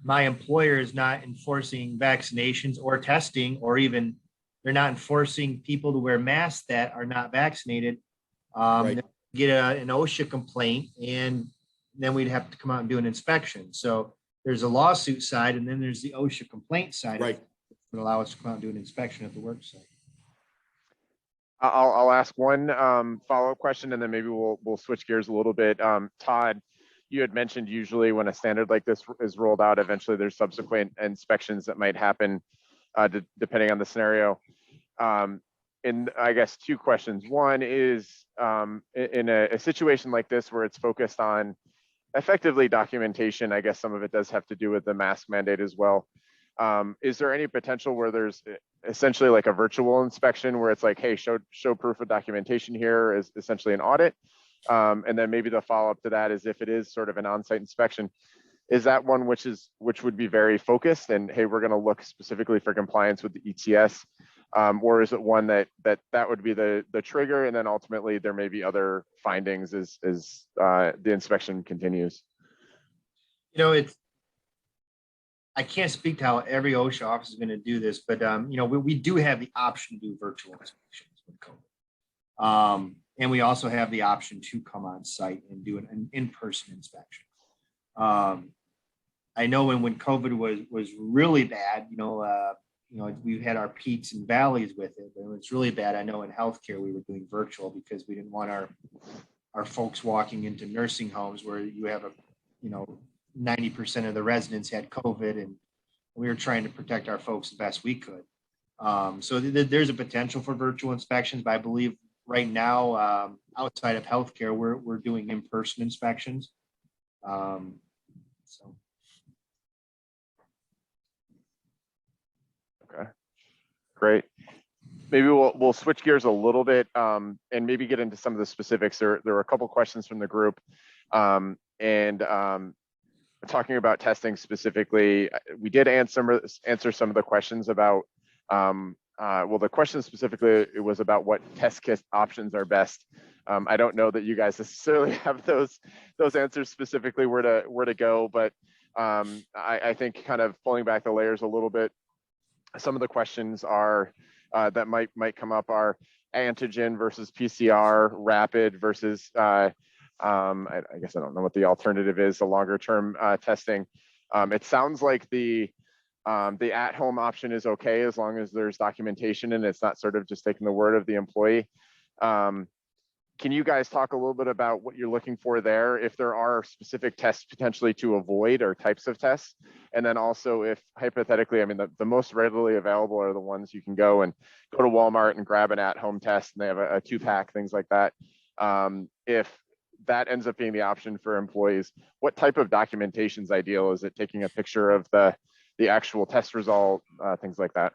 My employer is not enforcing vaccinations or testing, or even they're not enforcing people to wear masks that are not vaccinated. Right. Get an OSHA complaint, and then we'd have to come out and do an inspection. So there's a lawsuit side, and then there's the OSHA complaint side. Right. Would allow us to come out and do an inspection at the work site. I'll ask one follow-up question, and then maybe we'll switch gears a little bit. Todd, you had mentioned usually when a standard like this is rolled out, eventually there's subsequent inspections that might happen depending on the scenario. And I guess two questions. One is in a situation like this where it's focused on effectively documentation, I guess some of it does have to do with the mask mandate as well. Is there any potential where there's essentially like a virtual inspection where it's like, hey, show proof of documentation here is essentially an audit? And then maybe the follow-up to that is, if it is sort of an on-site inspection, is that one which would be very focused and, hey, we're going to look specifically for compliance with the ETS, or is it one that would be the trigger, and then ultimately there may be other findings as the inspection continues? You know, I can't speak to how every OSHA office is going to do this, but you know, we do have the option to do virtual inspections with COVID. And we also have the option to come on site and do an in-person inspection. I know when COVID was really bad, you know, we had our peaks and valleys with it, but when it's really bad, I know in healthcare we were doing virtual because we didn't want our folks walking into nursing homes where you have 90% of the residents had COVID, and we were trying to protect our folks the best we could. So there's a potential for virtual inspections, but I believe right now, outside of healthcare, we're doing in-person inspections. So. Okay, great. Maybe we'll switch gears a little bit and maybe get into some of the specifics. There were a couple questions from the group. and talking about testing specifically, we did answer some of the questions about, well, the question specifically, it was about what test kit options are best. I don't know that you guys necessarily have those answers specifically where to go, but I think kind of pulling back the layers a little bit, some of the questions are that might come up are antigen versus PCR, rapid versus I guess I don't know what the alternative is, the longer term testing. It sounds like the at-home option is okay as long as there's documentation and it's not sort of just taking the word of the employee. Can you guys talk a little bit about what you're looking for there, if there are specific tests potentially to avoid or types of tests? And then also if hypothetically, I mean, the most readily available are the ones you can go to Walmart and grab an at-home test and they have a 2-pack, things like that. If that ends up being the option for employees, what type of documentation is ideal? Is it taking a picture of the actual test result, things like that?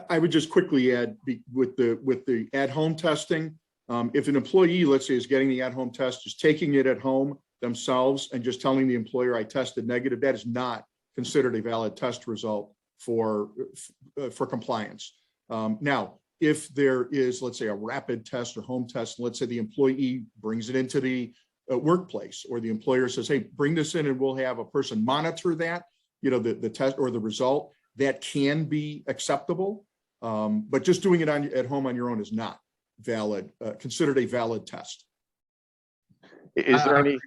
I would just quickly add with the at-home testing, if an employee, let's say, is getting the at-home test, just taking it at home themselves and just telling the employer I tested negative, that is not considered a valid test result for compliance. Now, if there is, let's say, a rapid test or home test, let's say the employee brings it into the workplace, or the employer says, hey, bring this in and we'll have a person monitor that, the test or the result, that can be acceptable. But just doing it at home on your own is not valid, considered a valid test. Is there any?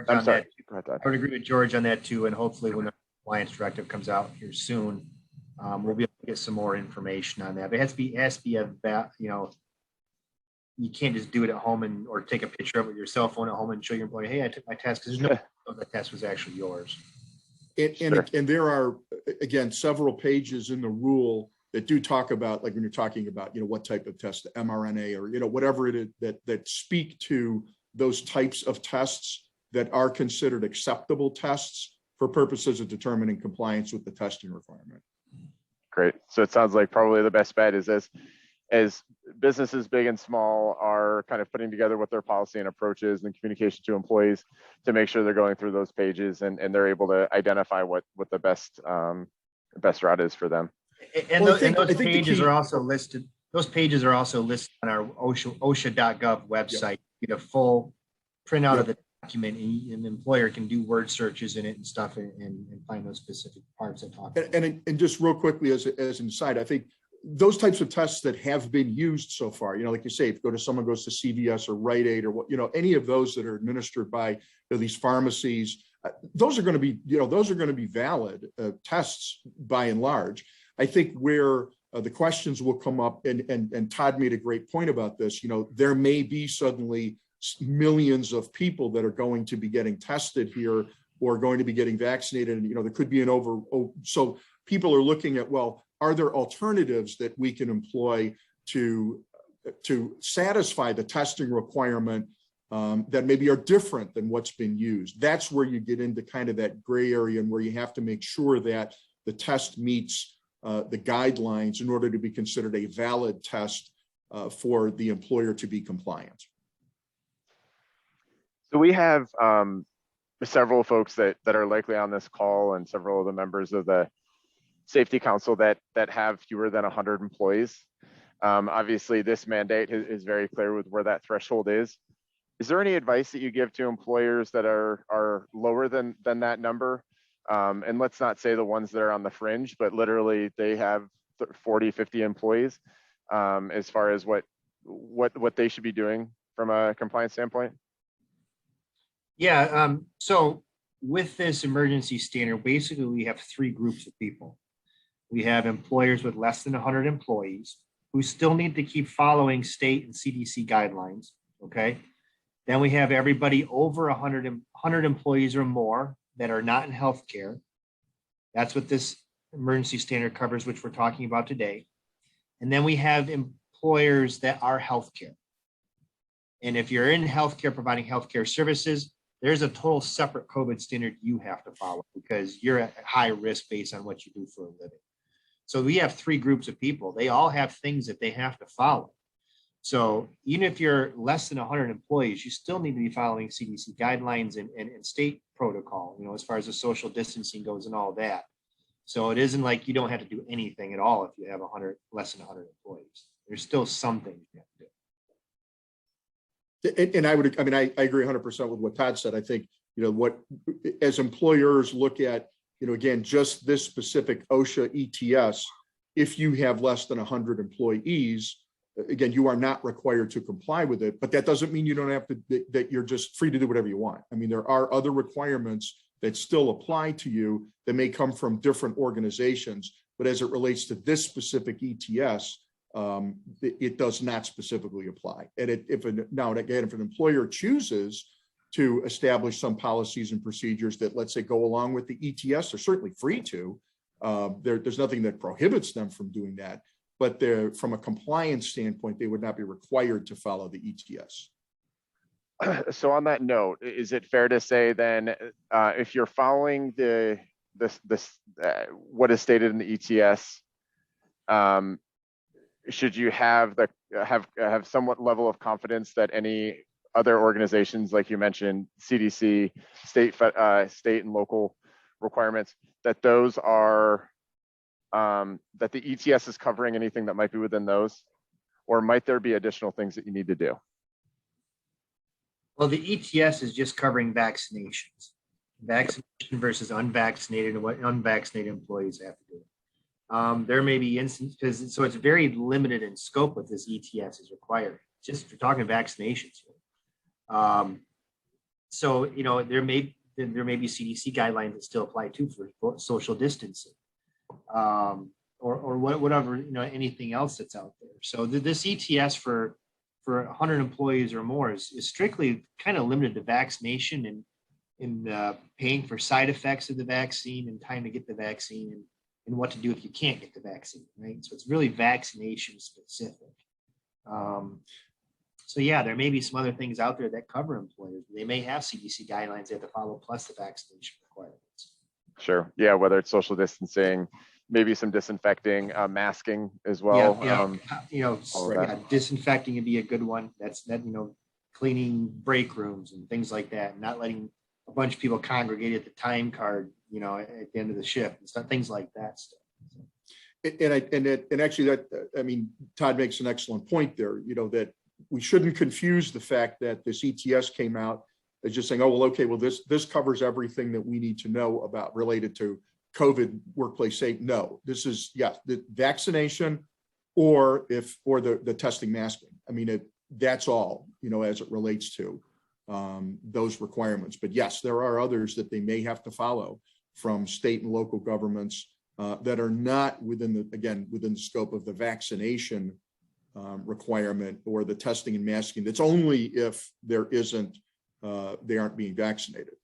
I'm sorry. I would agree with George on that too, and hopefully when the compliance directive comes out here soon, we'll be able to get some more information on that. But it has to be you can't just do it at home or take a picture of it with your cell phone at home and show your employee, hey, I took my test, because there's no the test was actually yours. And there are, again, several pages in the rule that do talk about, like when you're talking about, what type of test, the mRNA or, whatever it is that speak to those types of tests that are considered acceptable tests for purposes of determining compliance with the testing requirement. Great. So it sounds like probably the best bet is as businesses big and small are kind of putting together what their policy and approach is and communication to employees to make sure they're going through those pages and they're able to identify what the best route is for them. And those pages are also listed. Those pages are also listed on our OSHA.gov website. Yep. You get a full printout of the document, and the employer can do word searches in it and stuff and find those specific parts that talk about. And just real quickly as an aside, I think those types of tests that have been used so far, like you say, if someone goes to CVS or Rite Aid or what, any of those that are administered by these pharmacies, those are going to be valid tests by and large. I think where the questions will come up, and Todd made a great point about this, there may be suddenly millions of people that are going to be getting tested here or going to be getting vaccinated. And, there could be so people are looking at, well, are there alternatives that we can employ to satisfy the testing requirement that maybe are different than what's been used? That's where you get into kind of that gray area, and where you have to make sure that the test meets the guidelines in order to be considered a valid test for the employer to be compliant. So we have several folks that are likely on this call, and several of the members of the Safety Council that have fewer than 100 employees. Obviously, this mandate is very clear with where that threshold is. Is there any advice that you give to employers that are lower than that number? And let's not say the ones that are on the fringe, but literally they have 40, 50 employees, as far as what they should be doing from a compliance standpoint? Yeah, so with this emergency standard, basically we have 3 groups of people. We have employers with less than 100 employees who still need to keep following state and CDC guidelines, okay? Then we have everybody over 100 employees or more that are not in healthcare. That's what this emergency standard covers, which we're talking about today. And then we have employers that are healthcare. And if you're in healthcare, providing healthcare services, there's a total separate COVID standard you have to follow, because you're at high risk based on what you do for a living. So we have 3 groups of people. They all have things that they have to follow. So even if you're less than 100 employees, you still need to be following CDC guidelines and state protocol, you know, as far as the social distancing goes and all that. So it isn't like you don't have to do anything at all if you have 100, less than 100 employees. There's still some things you have to do. And I agree 100% with what Todd said. I think, you know, what, as employers look at, you know, again, just this specific OSHA ETS, if you have less than 100 employees, again, you are not required to comply with it, but that doesn't mean you don't have to, that you're just free to do whatever you want. I mean, there are other requirements that still apply to you that may come from different organizations, but as it relates to this specific ETS, it does not specifically apply. And if an employer chooses to establish some policies and procedures that, let's say, go along with the ETS, they're certainly free to. There's nothing that prohibits them from doing that. But from a compliance standpoint, they would not be required to follow the ETS. So on that note, is it fair to say then, if you're following what is stated in the ETS, should you have somewhat level of confidence that any other organizations, like you mentioned, CDC, state and local requirements, that those are that the ETS is covering anything that might be within those, or might there be additional things that you need to do? Well, the ETS is just covering vaccinations, vaccination versus unvaccinated, and what unvaccinated employees have to do. There may be instances, so it's very limited in scope what this ETS is requiring. Just for talking vaccinations. So, you know, there may be CDC guidelines that still apply too for social distancing. Or whatever, you know, anything else that's out there. So this ETS for 100 employees or more is strictly kind of limited to vaccination and paying for side effects of the vaccine and time to get the vaccine and what to do if you can't get the vaccine, right? So it's really vaccination specific. So yeah, there may be some other things out there that cover employers. They may have CDC guidelines they have to follow plus the vaccination requirements. Sure. Yeah, whether it's social distancing, maybe some disinfecting, masking as well. Disinfecting would be a good one. Cleaning break rooms and things like that, not letting a bunch of people congregate at the time card, you know, at the end of the shift and stuff, things like that stuff. Todd makes an excellent point there, you know, that we shouldn't confuse the fact that this ETS came out as just saying, oh, well, okay, well, this covers everything that we need to know about related to COVID workplace safety. No, this is, the vaccination or the testing masking. I mean, that's all, you know, as it relates to those requirements. But yes, there are others that they may have to follow from state and local governments that are not within the scope of the vaccination requirement or the testing and masking. That's only if they aren't being vaccinated.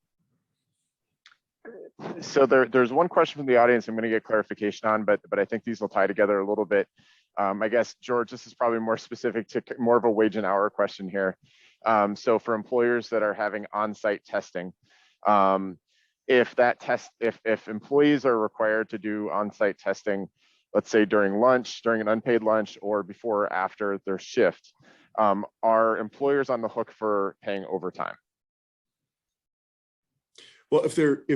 So there's one question from the audience I'm going to get clarification on, but I think these will tie together a little bit. I guess, George, this is probably more specific to more of a wage and hour question here. So for employers that are having on-site testing, if employees are required to do on-site testing, let's say during lunch, during an unpaid lunch, or before or after their shift, are employers on the hook for paying overtime? Well, if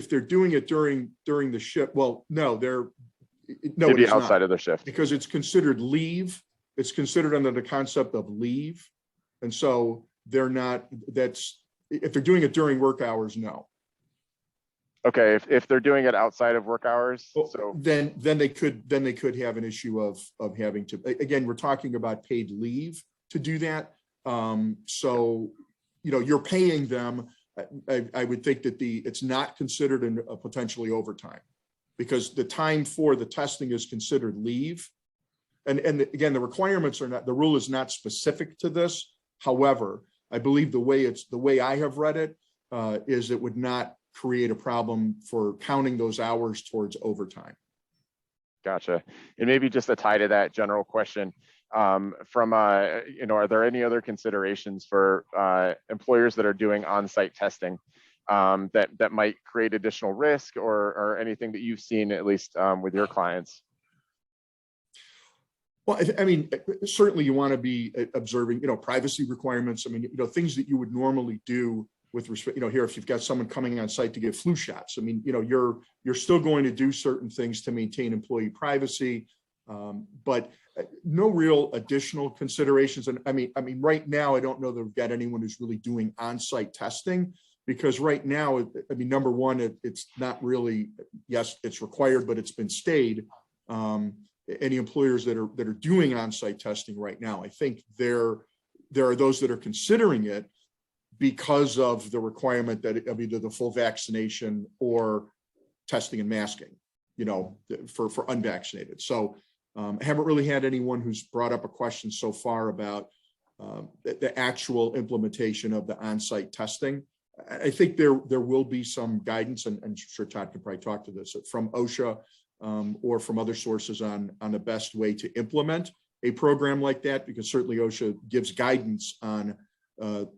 they're doing it during the shift, well, no, Maybe outside of their shift, because it's considered leave. It's considered under the concept of leave, and so they're not. If they're doing it during work hours, no. Okay, if they're doing it outside of work hours, so then they could have an issue of having to. Again, we're talking about paid leave to do that. So, you know, you're paying them. I would think that it's not considered a potentially overtime, because the time for the testing is considered leave. And again, the requirements are not, the rule is not specific to this. However, I believe the way I have read it is it would not create a problem for counting those hours towards overtime. Gotcha. And maybe just a tie to that general question, are there any other considerations for employers that are doing on-site testing that might create additional risk or anything that you've seen, at least with your clients? Well, I mean, certainly you want to be observing, privacy requirements. I mean, things that you would normally do with respect, here, if you've got someone coming on site to get flu shots, I mean, you're still going to do certain things to maintain employee privacy, but no real additional considerations. And I mean, right now, I don't know that we've got anyone who's really doing on-site testing, because right now, I mean, number one, it's not really, yes, it's required, but it's been stayed. Any employers that are doing on-site testing right now, I think there are those that are considering it because of the requirement that of either the full vaccination or testing and masking, for unvaccinated. So I haven't really had anyone who's brought up a question so far about the actual implementation of the on-site testing. I think there will be some guidance, and I'm sure Todd could probably talk to this, from OSHA or from other sources on the best way to implement a program like that, because certainly OSHA gives guidance on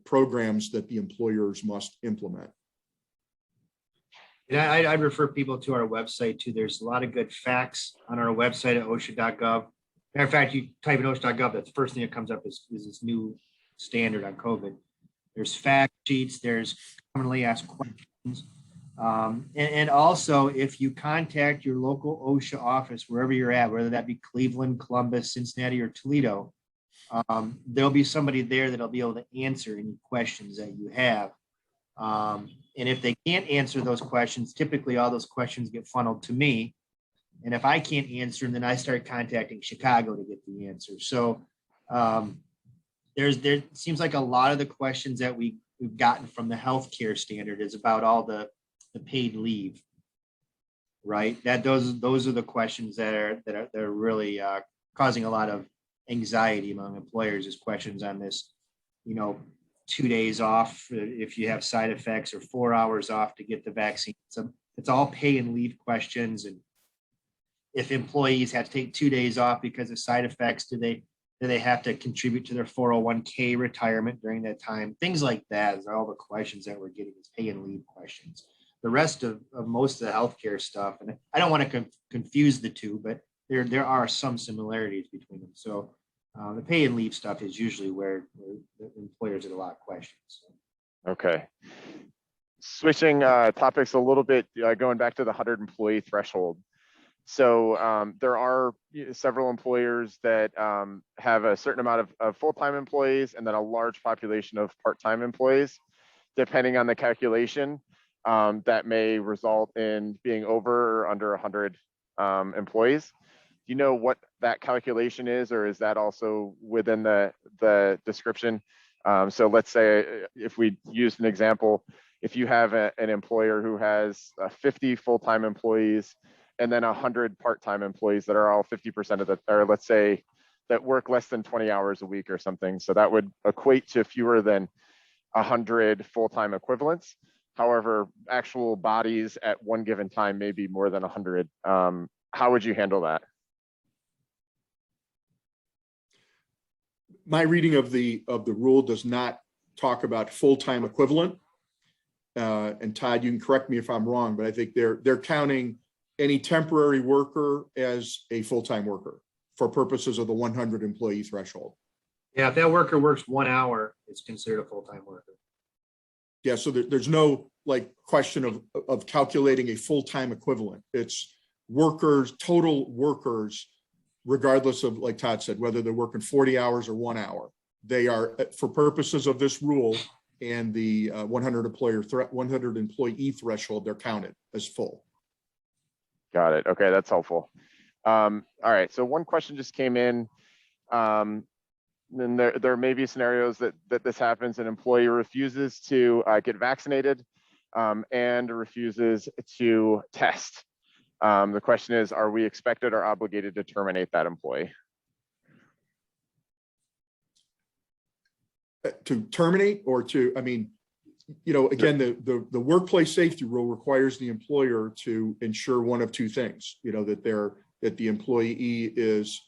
programs that the employers must implement. And I'd refer people to our website too. There's a lot of good facts on our website at OSHA.gov. Matter of fact, you type in OSHA.gov, that's the first thing that comes up is this new standard on COVID. There's fact sheets, there's commonly asked questions. And also, if you contact your local OSHA office, wherever you're at, whether that be Cleveland, Columbus, Cincinnati, or Toledo, there'll be somebody there that'll be able to answer any questions that you have. And if they can't answer those questions, typically all those questions get funneled to me. And if I can't answer them, then I start contacting Chicago to get the answer. So there seems like a lot of the questions that we've gotten from the healthcare standard is about all the paid leave, right? Those are the questions that are really causing a lot of anxiety among employers, is questions on this, 2 days off if you have side effects, or 4 hours off to get the vaccine. So it's all pay and leave questions. And if employees have to take 2 days off because of side effects, do they have to contribute to their 401k retirement during that time? Things like that are all the questions that we're getting, is pay and leave questions. The rest of most of the healthcare stuff, and I don't want to confuse the two, but there are some similarities between them. So the pay and leave stuff is usually where the employers get a lot of questions. Okay. Switching topics a little bit, going back to the 100 employee threshold. So there are several employers that have a certain amount of full-time employees and then a large population of part-time employees. Depending on the calculation, that may result in being over or under 100 employees. Do you know what that calculation is, or is that also within the description? So let's say, if we used an example, if you have an employer who has 50 full-time employees and then 100 part-time employees that are all 50% of the, or let's say that work less than 20 hours a week or something. So that would equate to fewer than 100 full-time equivalents. However, actual bodies at one given time may be more than 100. How would you handle that? My reading of the rule does not talk about full-time equivalent. And Todd, you can correct me if I'm wrong, but I think they're counting any temporary worker as a full-time worker for purposes of the 100 employee threshold. Yeah, if that worker works 1 hour, it's considered a full-time worker. Yeah, so there's no question of calculating a full-time equivalent. It's workers, total workers, regardless of, like Todd said, whether they're working 40 hours or 1 hour. They are, for purposes of this rule and the 100 employee threshold, they're counted as full. Got it. Okay, that's helpful. All right, so one question just came in. And there may be scenarios that this happens. An employee refuses to get vaccinated and refuses to test. The question is, are we expected or obligated to terminate that employee? To terminate or to, I mean, again, the workplace safety rule requires the employer to ensure one of two things, that the employee is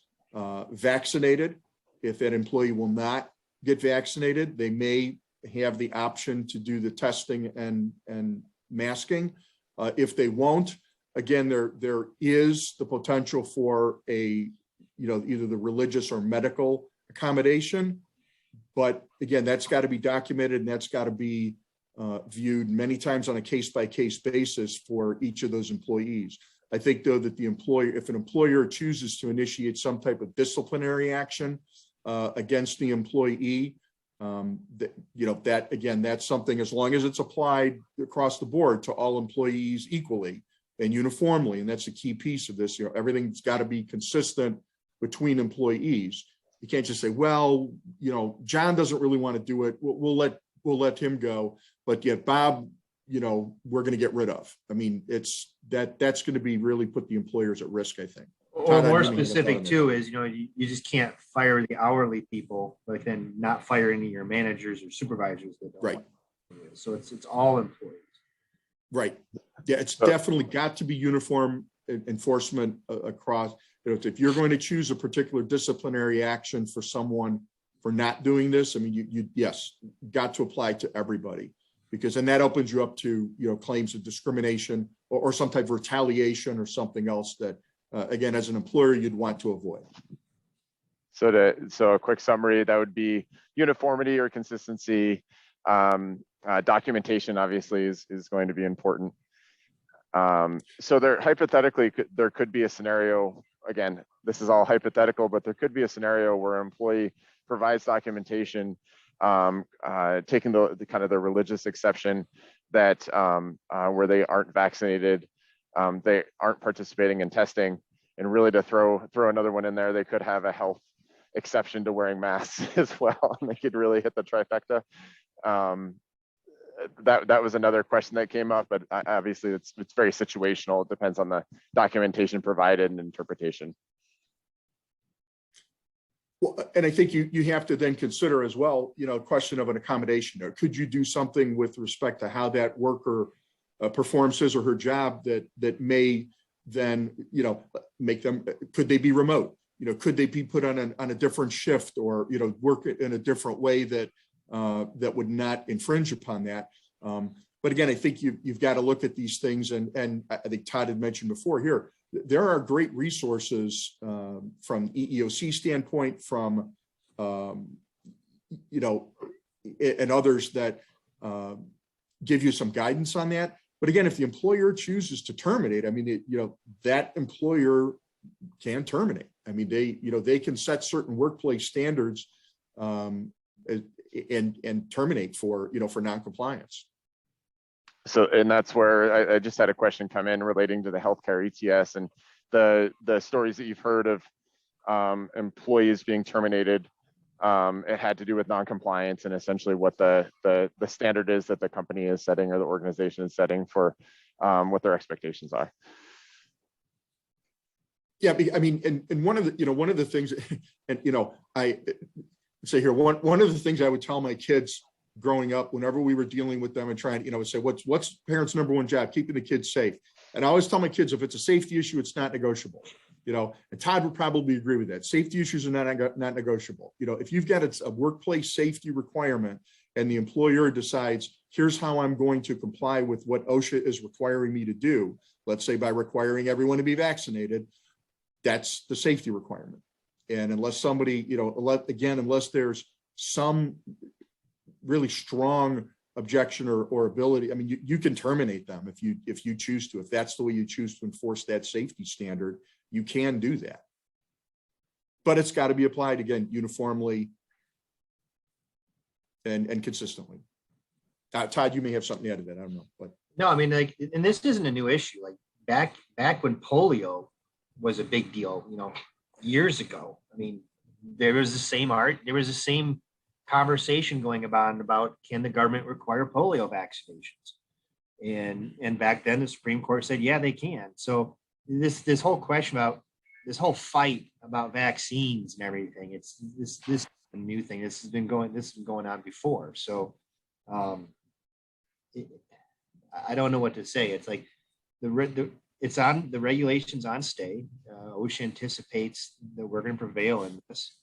vaccinated. If that employee will not get vaccinated, they may have the option to do the testing and masking. If they won't, again, there is the potential for a either the religious or medical accommodation. But again, that's got to be documented, and that's got to be viewed many times on a case-by-case basis for each of those employees. I think, though, that if an employer chooses to initiate some type of disciplinary action against the employee, that again, that's something, as long as it's applied across the board to all employees equally and uniformly, and that's a key piece of this. Everything's got to be consistent between employees. You can't just say, well, John doesn't really want to do it. We'll let him go, but yet Bob, we're going to get rid of. I mean, that's going to be really put the employers at risk, I think. Or more specific too is, you just can't fire the hourly people, but then not fire any of your managers or supervisors that don't. Right. So it's all employees. Right. Yeah, it's definitely got to be uniform enforcement across. If you're going to choose a particular disciplinary action for someone for not doing this, I mean, yes, got to apply to everybody, because then that opens you up to, claims of discrimination or some type of retaliation or something else that, again, as an employer, you'd want to avoid. So a quick summary, that would be uniformity or consistency. Documentation obviously is going to be important. So hypothetically, there could be a scenario, again, this is all hypothetical, but there could be a scenario where an employee provides documentation, taking the kind of the religious exception that where they aren't vaccinated, they aren't participating in testing, and really to throw another one in there, they could have a health exception to wearing masks as well, and they could really hit the trifecta. That was another question that came up, but obviously it's very situational. It depends on the documentation provided and interpretation. Well, and I think you have to then consider as well, a question of an accommodation. Or could you do something with respect to how that worker performs his or her job that may then, make them, could they be remote? Could they be put on a different shift, or, work in a different way that would not infringe upon that. But again, I think you've got to look at these things, and I think Todd had mentioned before here, there are great resources from EEOC standpoint, from, and others that give you some guidance on that. But again, if the employer chooses to terminate, I mean, that employer can terminate. I mean, they can set certain workplace standards and terminate for noncompliance. So, and that's where I just had a question come in relating to the healthcare ETS and the stories that you've heard of employees being terminated. It had to do with noncompliance and essentially what the standard is that the company is setting or the organization is setting for what their expectations are. Yeah, I mean, and one of the things, and I say here, one of the things I would tell my kids growing up, whenever we were dealing with them and trying, say, what's parents' number one job? Keeping the kids safe. And I always tell my kids, if it's a safety issue, it's not negotiable. And Todd would probably agree with that. Safety issues are not negotiable. If you've got a workplace safety requirement and the employer decides, here's how I'm going to comply with what OSHA is requiring me to do, let's say by requiring everyone to be vaccinated, that's the safety requirement. And unless somebody, unless there's some really strong objection or ability, I mean, you can terminate them if you choose to. If that's the way you choose to enforce that safety standard, you can do that. But it's got to be applied, again, uniformly and consistently. Todd, you may have something to add to that. I don't know. But no, I mean, and this isn't a new issue. Like back when polio was a big deal, years ago. I mean, there was the same conversation going on about can the government require polio vaccinations, and back then the Supreme Court said yeah, they can. So this whole question about this whole fight about vaccines and everything, it's this is a new thing. This has been going on before. So I don't know what to say. It's like it's on the regulations on stay. OSHA anticipates that we're going to prevail in this.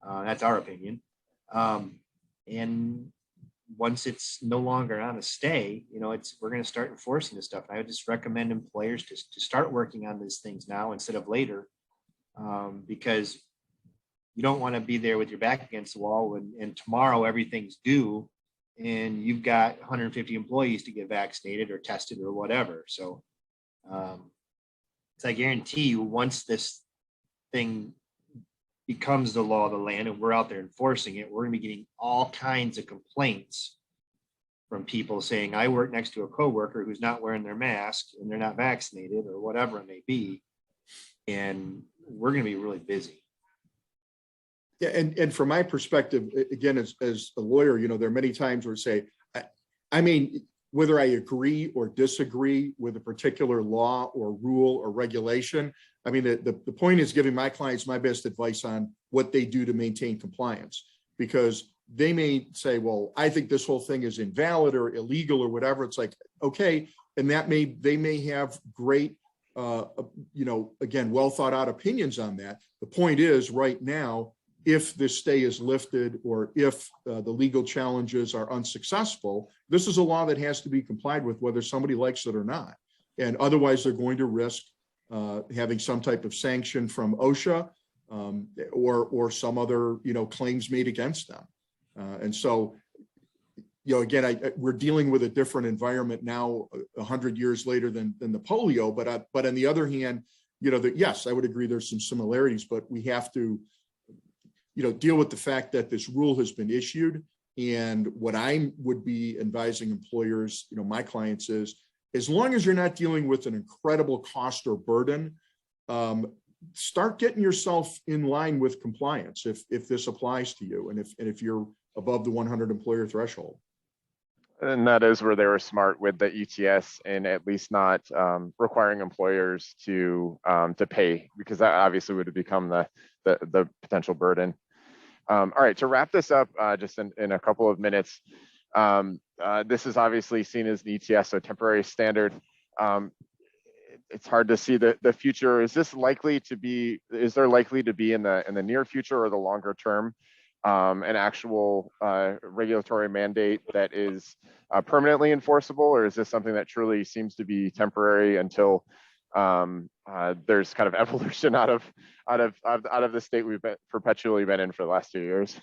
That's our opinion. And once it's no longer on a stay, we're going to start enforcing this stuff. I would just recommend employers to start working on these things now instead of later, because you don't want to be there with your back against the wall and tomorrow everything's due and you've got 150 employees to get vaccinated or tested or whatever. So I guarantee you, once this thing becomes the law of the land and we're out there enforcing it, we're going to be getting all kinds of complaints from people saying, I work next to a coworker who's not wearing their mask and they're not vaccinated or whatever it may be. And we're going to be really busy. Yeah, and from my perspective, again, as a lawyer, there are many times where I say, I mean, whether I agree or disagree with a particular law or rule or regulation, I mean, the point is giving my clients my best advice on what they do to maintain compliance, because they may say, well, I think this whole thing is invalid or illegal or whatever. It's like, okay. And they may have great, again, well thought out opinions on that. The point is right now, if this stay is lifted or if the legal challenges are unsuccessful, this is a law that has to be complied with whether somebody likes it or not. And otherwise they're going to risk having some type of sanction from OSHA or some other, claims made against them. And so, again, we're dealing with a different environment now 100 years later than the polio, but on the other hand, yes, I would agree there's some similarities, but we have to deal with the fact that this rule has been issued. And what I would be advising employers, my clients is, as long as you're not dealing with an incredible cost or burden, start getting yourself in line with compliance if this applies to you and if you're above the 100 employer threshold. And that is where they were smart with the ETS and at least not requiring employers to pay, because that obviously would have become the potential burden. All right, to wrap this up, just in a couple of minutes, this is obviously seen as the ETS, so temporary standard. It's hard to see the future. Is there likely to be in the near future or the longer term an actual regulatory mandate that is permanently enforceable, or is this something that truly seems to be temporary until there's kind of evolution out of the state we've perpetually been in for the last 2 years?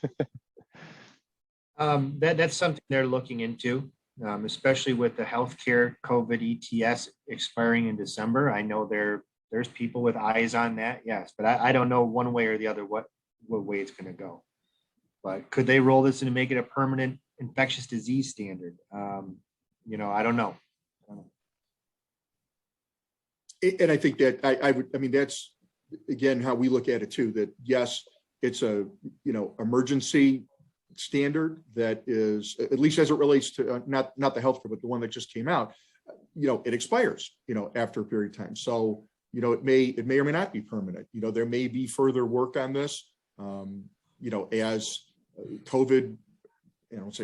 That's something they're looking into, especially with the healthcare COVID ETS expiring in December. I know there's people with eyes on that, yes, but I don't know one way or the other what way it's going to go. But could they roll this in and make it a permanent infectious disease standard? I don't know. And I think that that's again how we look at it too, that yes, it's a emergency standard that is, at least as it relates to not the healthcare, but the one that just came out, it expires after a period of time. So it may or may not be permanent. There may be further work on this as COVID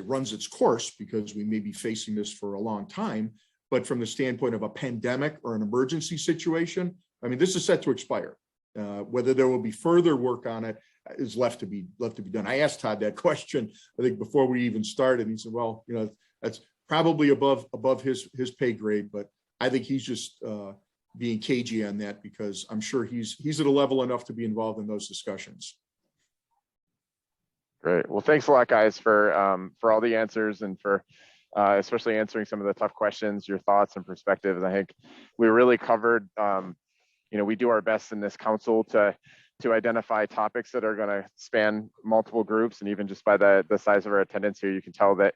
runs its course, because we may be facing this for a long time. But from the standpoint of a pandemic or an emergency situation, this is set to expire. Whether there will be further work on it is left to be done. I asked Todd that question, I think, before we even started. He said, well, that's probably above his pay grade, but I think he's just being cagey on that, because I'm sure he's at a level enough to be involved in those discussions. Great. Well, thanks a lot, guys, for all the answers and for especially answering some of the tough questions, your thoughts and perspectives. I think we really covered, we do our best in this council to identify topics that are going to span multiple groups, and even just by the size of our attendance here, you can tell that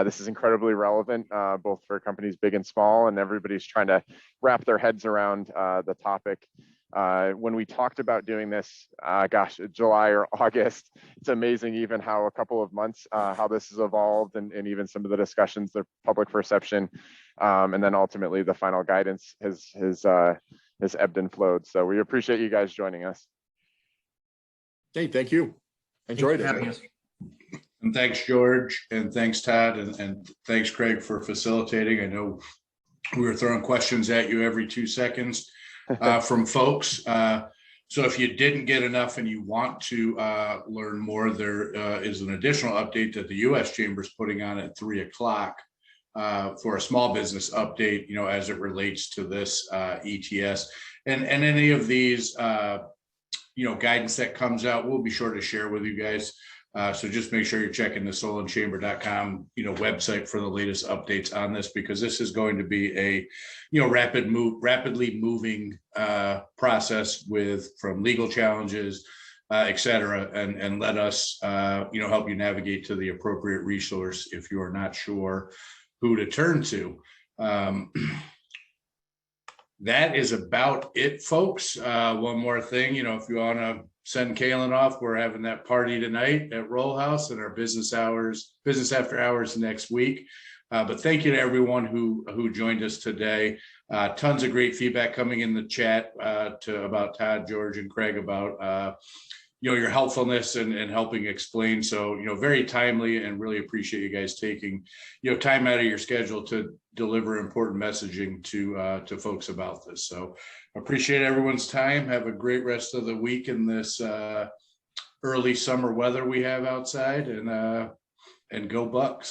this is incredibly relevant, both for companies big and small, and everybody's trying to wrap their heads around the topic. When we talked about doing this, July or August, it's amazing even how a couple of months, how this has evolved, and even some of the discussions, the public perception, and then ultimately the final guidance has ebbed and flowed. So we appreciate you guys joining us. Hey, thank you. Enjoyed it. And thanks, George, and thanks, Todd, and thanks, Craig, for facilitating. I know we were throwing questions at you every 2 seconds from folks. So if you didn't get enough and you want to learn more, there is an additional update that the U.S. Chamber is putting on at 3:00 for a small business update, as it relates to this ETS and any of these guidance that comes out, we'll be sure to share with you guys. So just make sure you're checking the solonChamber.com, website for the latest updates on this, because this is going to be a, rapidly moving process from legal challenges, et cetera, and let us, help you navigate to the appropriate resource if you are not sure who to turn to. That is about it, folks. One more thing, if you want to send Kalen off, we're having that party tonight at Roll House and our business after hours next week. But thank you to everyone who joined us today. Tons of great feedback coming in the chat about Todd, George, and Craig about your helpfulness and helping explain. So, very timely, and really appreciate you guys taking, time out of your schedule to deliver important messaging to folks about this. So appreciate everyone's time. Have a great rest of the week in this early summer weather we have outside, and go Bucks.